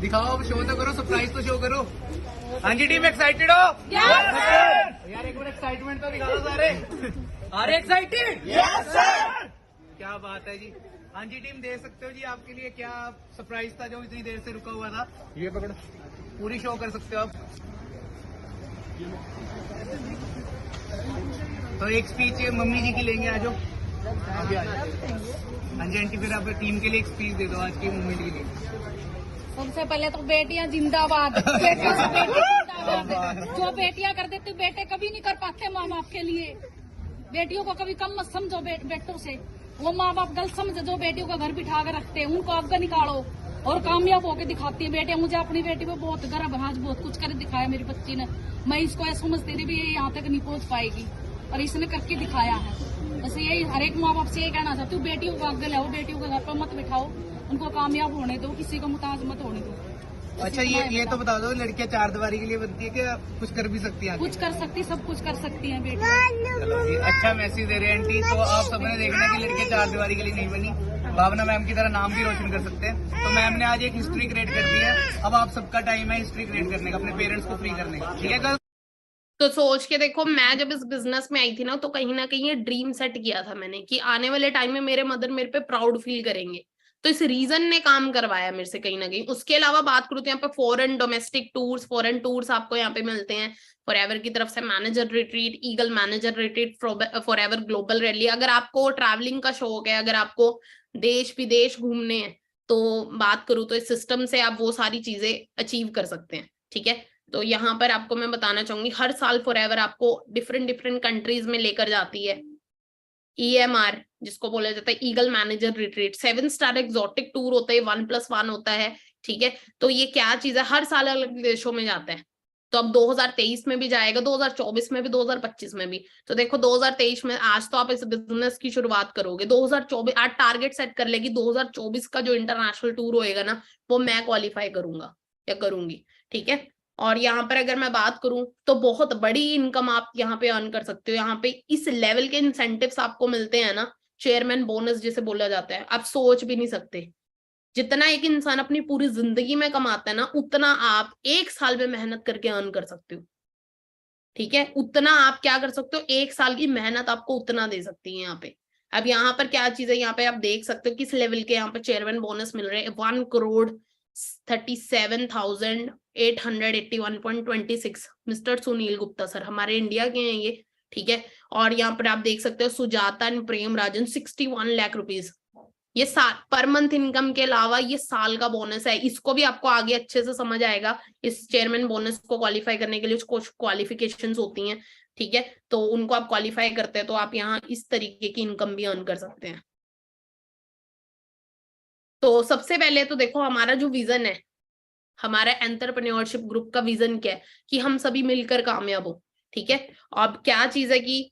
दिखाओ, अब शो तो करो, सरप्राइज तो शो करो। हाँ जी टीम, एक्साइटेड हो? यार एक बार एक्साइटमेंट तो दिखाओ सारे। अरे एक्साइटेड? Yes sir. क्या बात है जी। हाँ जी टीम, देख सकते हो जी आपके लिए क्या सरप्राइज था जो इतनी देर से रुका हुआ था। ये पकड़ो, पूरी शो कर सकते हो आप। तो एक स्पीच मम्मी जी की लेंगे, आ जाओ। हाँ जी आंटी, फिर आप टीम के लिए एक स्पीच दे दो आज के मूवमेंट के लिए। सबसे पहले तो बेटियां जिंदाबाद, बेटियों से बेटी जिंदाबाद। जो बेटियां कर देती बेटे कभी नहीं कर पाते माँ बाप के लिए। बेटियों को कभी कम मत समझो बेटों से। वो माँ बाप गलत समझे जो बेटियों को घर बिठा कर रखते हैं, उनको आगे निकालो और कामयाब होकर दिखाती है बेटियां। मुझे अपनी बेटी पे बहुत गर्व है, आज बहुत कुछ कर दिखाया मेरी बच्ची ने। मैं इसको ऐसा समझती थी भी ये यहाँ तक नहीं पहुंच पाएगी, और इसने करके दिखाया है। बस यही हर एक माँ बाप से यही कहना चाहती हूँ, बेटियों को आगे लाओ, बेटियों को घर पर मत बिठाओ, उनको कामयाब होने दो, किसी को मुताज मत होने दो। अच्छा ये तो बता दो, लड़कियां चार दीवारी के लिए बनती है कि कुछ कर भी सकती है? कुछ कर सकती, सब कुछ कर सकती हैं बेटियां। चलो ये अच्छा मैसेज दे रहे हैं आंटी। तो आप सबने देखना कि लड़कियां चार दीवारी के लिए नहीं बनी, भावना मैम की तरह नाम भी रोशन कर सकते हैं। तो मैम ने आज एक हिस्ट्री क्रिएट कर दी है। अब आप सबका टाइम है हिस्ट्री क्रिएट करने का, अपने पेरेंट्स को फ्री करने का। ठीक है गर्ल? तो सोच के देखो, मैं जब इस बिजनेस में आई थी ना, तो कहीं ना कहीं ये ड्रीम सेट किया था मैंने कि आने वाले टाइम में मेरे मदर मेरे पे प्राउड फील करेंगे। तो इस रीजन ने काम करवाया मेरे से कहीं ना कहीं। उसके अलावा बात करूँ तो यहाँ पे foreign domestic tours, foreign tours आपको यहाँ पे मिलते हैं फॉरएवर की तरफ से। Manager retreat, eagle manager retreat, forever global rally. अगर आपको ट्रैवलिंग का शौक है, अगर आपको देश विदेश घूमने हैं, तो बात करूँ तो इस सिस्टम से आप वो सारी चीजें अचीव कर सकते हैं। ठीक है, तो यहाँ पर आपको मैं बताना चाहूंगी, हर साल फॉरएवर आपको डिफरेंट डिफरेंट कंट्रीज में लेकर जाती है। EMR जिसको बोला जाता है eagle manager retreat, 7 star exotic tour होता है, 1+1 होता है। ठीक है, तो ये क्या चीज है, हर साल अलग देशों में जाता है। तो अब 2023 में भी जाएगा, 2024 में भी, 2025 में भी। तो देखो 2023 में आज तो आप इस बिजनेस की शुरुआत करोगे, 2024 आज टारगेट सेट कर लेगी, 2024 का जो इंटरनेशनल टूर होएगा ना, वो मैं क्वालिफाई करूंगा या करूंगी। ठीक है, और यहाँ पर अगर मैं बात करूं तो बहुत बड़ी इनकम आप यहाँ पे अर्न कर सकते हो। यहाँ पे इस लेवल के इंसेंटिव्स आपको मिलते हैं ना, चेयरमैन बोनस जिसे बोला जाता है, आप सोच भी नहीं सकते। जितना एक इंसान अपनी पूरी जिंदगी में कमाता है ना, उतना आप एक साल में मेहनत करके अर्न कर सकते हो। ठीक है, उतना आप क्या कर सकते हो, एक साल की मेहनत आपको उतना दे सकती है यहाँ पे। अब यहाँ पर क्या चीज है, यहाँ पे आप देख सकते हो किस लेवल के यहाँ पे चेयरमैन बोनस मिल रहे हैं। 1,37,881.26 मिस्टर सुनील गुप्ता सर, हमारे इंडिया के हैं ये। ठीक है, और यहाँ पर आप देख सकते हो Sujata and Prem Rajan 61 lakh rupees. ये साल पर मंथ इनकम के अलावा ये साल का बोनस है। इसको भी आपको आगे अच्छे से समझ आएगा। इस चेयरमैन बोनस को क्वालिफाई करने के लिए कुछ क्वालिफिकेशंस होती हैं। ठीक है, तो उनको आप क्वालिफाई करते हैं तो आप यहाँ इस तरीके की इनकम भी अर्न कर सकते हैं। तो सबसे पहले तो देखो हमारा जो विजन है, हमारा एंटरप्रेन्योरशिप ग्रुप का विजन क्या है कि हम सभी मिलकर कामयाब हो। ठीक है। अब क्या चीज है कि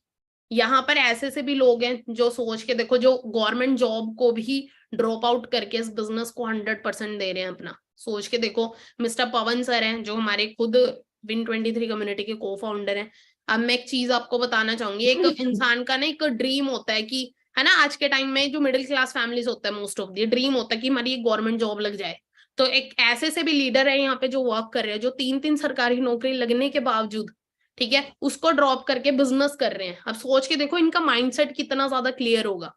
यहाँ पर ऐसे से भी लोग हैं जो सोच के देखो, जो गवर्नमेंट जॉब को भी ड्रॉप आउट करके इस बिजनेस को 100% दे रहे हैं अपना। सोच के देखो, मिस्टर पवन सर हैं जो हमारे खुद Win23 कम्युनिटी के को फाउंडर हैं। अब मैं एक चीज आपको बताना चाहूंगी, एक इंसान का ना एक ड्रीम होता है कि, है ना, आज के टाइम में जो मिडिल क्लास फैमिलीज होता है मोस्ट ऑफ दी, ड्रीम होता है कि हमारी एक गवर्नमेंट जॉब लग जाए। तो एक ऐसे से भी लीडर है यहाँ पे जो वर्क कर रहे हैं, जो 3-3 सरकारी नौकरी लगने के बावजूद, ठीक है, उसको ड्रॉप करके बिजनेस कर रहे हैं। अब सोच के देखो इनका माइंडसेट कितना ज्यादा क्लियर होगा।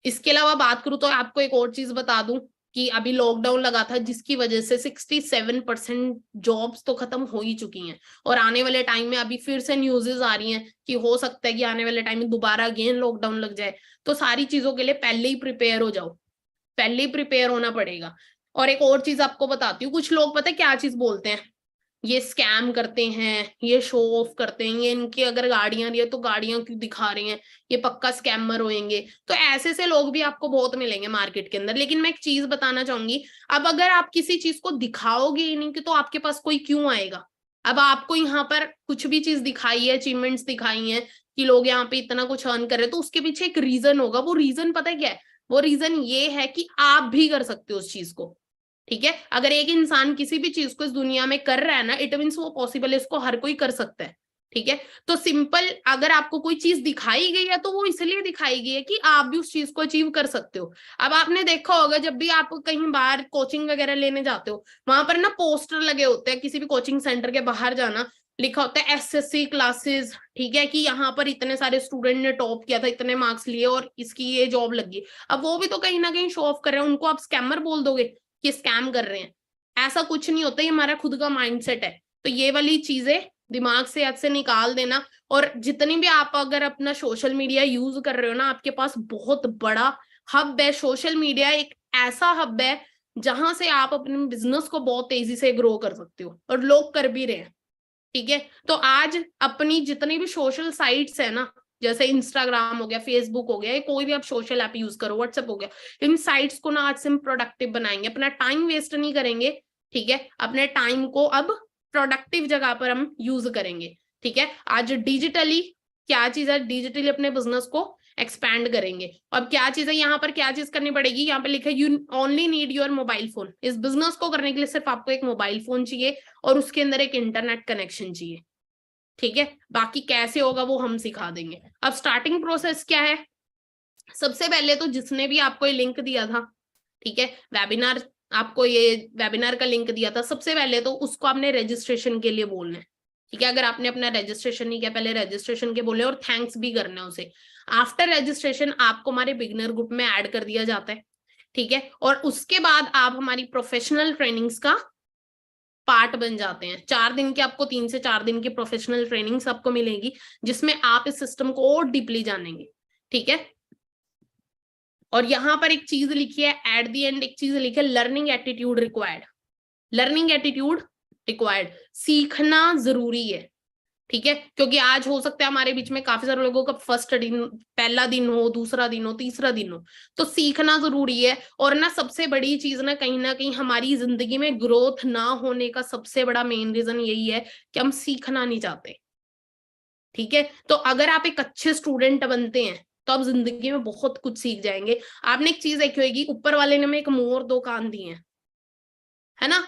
इसके अलावा बात करूं तो आपको एक और चीज बता दूं कि अभी लॉकडाउन लगा था जिसकी वजह से 67% जॉब्स तो खत्म हो ही चुकी हैं, और आने वाले टाइम में अभी फिर से न्यूज़ेस आ रही हैं कि हो सकता है कि आने वाले टाइम में दोबारा अगेन लॉकडाउन लग जाए। तो सारी चीजों के लिए पहले ही प्रिपेयर हो जाओ, पहले ही प्रिपेयर होना पड़ेगा। और एक और चीज आपको बताती हूँ, कुछ लोग पता है क्या चीज बोलते हैं, ये स्कैम करते हैं, ये शो ऑफ करते हैं, ये इनकी अगर गाड़ियां रही है तो गाड़ियां क्यों दिखा रहे हैं, ये पक्का स्कैमर होंगे। तो ऐसे से लोग भी आपको बहुत मिलेंगे मार्केट के अंदर। लेकिन मैं एक चीज बताना चाहूंगी, अब अगर आप किसी चीज को दिखाओगे ही नहीं कि तो आपके पास कोई क्यों आएगा। अब आपको यहाँ पर कुछ भी चीज दिखाई है, अचीवमेंट्स दिखाई है कि लोग यहाँ पे इतना कुछ अर्न कर रहे हैं, तो उसके पीछे एक रीजन होगा। वो रीजन पता है क्या है? वो रीजन ये है कि आप भी कर सकते हो उस चीज को। ठीक है, अगर एक इंसान किसी भी चीज को इस दुनिया में कर रहा है ना, इट मीन्स वो पॉसिबल है, इसको हर कोई कर सकता है। ठीक है, तो सिंपल, अगर आपको कोई चीज दिखाई गई है तो वो इसलिए दिखाई गई है कि आप भी उस चीज को अचीव कर सकते हो। अब आपने देखा होगा जब भी आप कहीं बाहर कोचिंग वगैरह लेने जाते हो, वहां पर ना पोस्टर लगे होते हैं, किसी भी कोचिंग सेंटर के बाहर जाना, लिखा होता है SSC क्लासेस, ठीक है, कि यहाँ पर इतने सारे स्टूडेंट ने टॉप किया था, इतने मार्क्स लिए और इसकी ये जॉब लगी। अब वो भी तो कहीं ना कहीं शो ऑफ कर रहे हैं, उनको आप स्कैमर बोल दोगे कि स्कैम कर रहे हैं? ऐसा कुछ नहीं होता, ये हमारा खुद का माइंडसेट है। तो ये वाली चीजें दिमाग से आज से निकाल देना। और जितनी भी आप अगर अपना सोशल मीडिया यूज कर रहे हो ना, आपके पास बहुत बड़ा हब है। सोशल मीडिया एक ऐसा हब है जहां से आप अपने बिजनेस को बहुत तेजी से ग्रो कर सकते हो, और लोग कर भी रहे हैं। ठीक है, तो आज अपनी जितनी भी सोशल साइट्स है ना, जैसे इंस्टाग्राम हो गया, फेसबुक हो गया, कोई भी आप सोशल ऐप यूज करो, व्हाट्सएप हो गया, इन साइट्स को ना आज से हम प्रोडक्टिव बनाएंगे, अपना टाइम वेस्ट नहीं करेंगे। ठीक है, अपने टाइम को अब प्रोडक्टिव जगह पर हम यूज करेंगे। ठीक है, आज डिजिटली क्या चीज है, डिजिटली अपने बिजनेस को एक्सपैंड करेंगे। अब क्या चीज है यहाँ पर, क्या चीज करनी पड़ेगी, यहाँ पे लिखा है you only need your mobile phone. इस बिजनेस को करने के लिए सिर्फ आपको एक मोबाइल फोन चाहिए और उसके अंदर एक इंटरनेट कनेक्शन चाहिए। ठीक है, बाकी कैसे होगा वो हम सिखा देंगे। अब स्टार्टिंग प्रोसेस क्या है, सबसे पहले तो जिसने भी आपको ये लिंक दिया था, ठीक है, वेबिनार, आपको ये वेबिनार का लिंक दिया था, सबसे पहले तो उसको आपने रजिस्ट्रेशन के लिए बोलना है। ठीक है, अगर आपने अपना रजिस्ट्रेशन नहीं किया, पहले रजिस्ट्रेशन के बोले और थैंक्स भी करना है उसे। आफ्टर रजिस्ट्रेशन आपको हमारे बिगनर ग्रुप में ऐड कर दिया जाता है। ठीक है, और उसके बाद आप हमारी प्रोफेशनल ट्रेनिंग्स का पार्ट बन जाते हैं। 4 दिन की आपको 3 से 4 दिन की प्रोफेशनल ट्रेनिंग्स आपको मिलेगी, जिसमें आप इस सिस्टम को और डीपली जानेंगे। ठीक है, और यहाँ पर एक चीज लिखी है एट द एंड, एक चीज लिखी है learning attitude required. Learning attitude required, सीखना जरूरी है। ठीक है, क्योंकि आज हो सकता है हमारे बीच में काफी सारे लोगों का फर्स्ट दिन, पहला दिन हो, दूसरा दिन हो, तीसरा दिन हो, तो सीखना जरूरी है। और ना सबसे बड़ी चीज ना कहीं हमारी जिंदगी में ग्रोथ ना होने का सबसे बड़ा मेन रीजन यही है कि हम सीखना नहीं चाहते। ठीक है, तो अगर आप एक अच्छे स्टूडेंट बनते हैं तो आप जिंदगी में बहुत कुछ सीख जाएंगे। आपने एक चीज देखी होगी, ऊपर वाले ने हमें एक मुंह और 2 कान दिए हैं, है ना।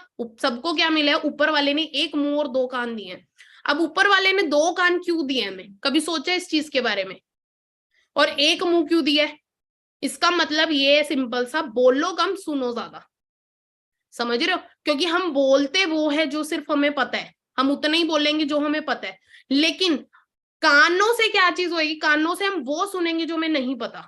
सबको क्या मिला है, ऊपर वाले ने एक मुंह और 2 कान दिए हैं। अब ऊपर वाले ने 2 कान क्यों दिए हमें, कभी सोचा इस चीज के बारे में? और एक मुंह क्यों दिया है? इसका मतलब ये है सिंपल सा, बोलो कम सुनो ज्यादा। समझ रहे हो? क्योंकि हम बोलते वो है जो सिर्फ हमें पता है, हम उतना ही बोलेंगे जो हमें पता है। लेकिन कानों से क्या चीज होगी, कानों से हम वो सुनेंगे जो हमें नहीं पता।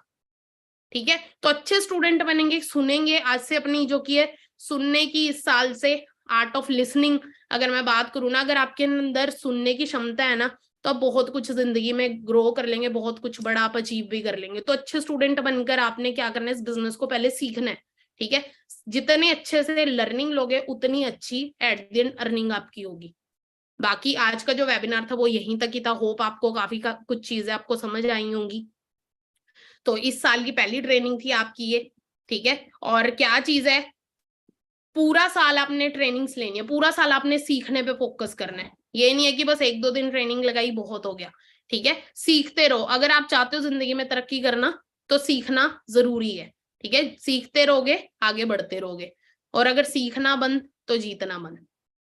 ठीक है, तो अच्छे स्टूडेंट बनेंगे, सुनेंगे। आज से अपनी जो की है सुनने की, इस साल से आर्ट ऑफ लिसनिंग अगर मैं बात करूँ ना, अगर आपके अंदर सुनने की क्षमता है ना, तो आप बहुत कुछ जिंदगी में ग्रो कर लेंगे, बहुत कुछ बड़ा आप अचीव भी कर लेंगे। तो अच्छे स्टूडेंट बनकर आपने क्या करना है, इस बिजनेस को पहले सीखना है। ठीक है, जितने अच्छे से लर्निंग लोगे उतनी अच्छी एट द एंड अर्निंग आपकी होगी। बाकी आज का जो वेबिनार था वो यहीं तक ही था। होप आपको काफी कुछ चीजें आपको समझ आई होंगी। तो इस साल की पहली ट्रेनिंग थी आपकी ये। ठीक है, और क्या चीज है, पूरा साल आपने ट्रेनिंग्स लेनी है, पूरा साल आपने सीखने पे फोकस करना है। ये नहीं है कि बस 1-2 दिन ट्रेनिंग लगाई बहुत हो गया, ठीक है। सीखते रहो, अगर आप चाहते हो जिंदगी में तरक्की करना तो सीखना जरूरी है, ठीक है। सीखते रहोगे आगे बढ़ते रहोगे, और अगर सीखना बंद तो जीतना बंद,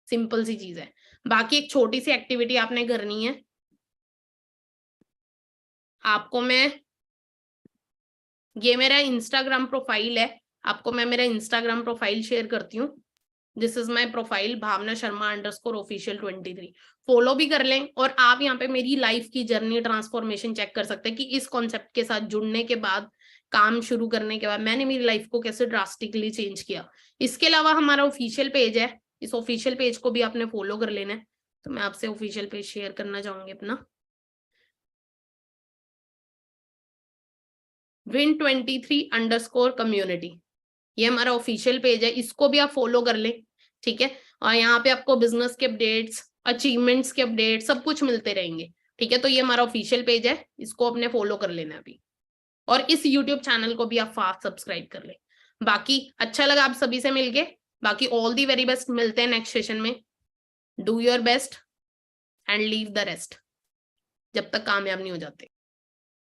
सिंपल सी चीज है। बाकी एक छोटी सी एक्टिविटी आपने करनी है, आपको मैं, ये मेरा इंस्टाग्राम प्रोफाइल है, आपको मैं मेरा इंस्टाग्राम प्रोफाइल शेयर करती हूँ। This is my profile Bhavna Sharma _official 23। Follow भी कर लें, और आप यहाँ पे मेरी लाइफ की जर्नी ट्रांसफॉर्मेशन चेक कर सकते हैं कि इस कॉन्सेप्ट के साथ जुड़ने के बाद, काम शुरू करने के बाद मैंने मेरी लाइफ को कैसे ड्रास्टिकली चेंज किया। इसके अलावा हमारा ऑफिशियल पेज है, इस ऑफिशियल पेज को भी आपने फॉलो कर लेना है। तो मैं आपसे ऑफिशियल पेज शेयर करना चाहूंगी अपना, win23_community, ये हमारा ऑफिशियल पेज है, इसको भी आप फॉलो कर लें, ठीक है। और यहाँ पे आपको बिजनेस के अपडेट्स, अचीवमेंट्स के अपडेट्स सब कुछ मिलते रहेंगे, ठीक है। तो ये हमारा ऑफिशियल पेज है, इसको अपने फॉलो कर लेना अभी, और इस यूट्यूब चैनल को भी आप फास्ट सब्सक्राइब कर ले। बाकी अच्छा लगा आप सभी से मिलके, बाकी ऑल दी वेरी बेस्ट, मिलते हैं नेक्स्ट सेशन में। Do your best and leave the rest, जब तक कामयाब नहीं हो जाते।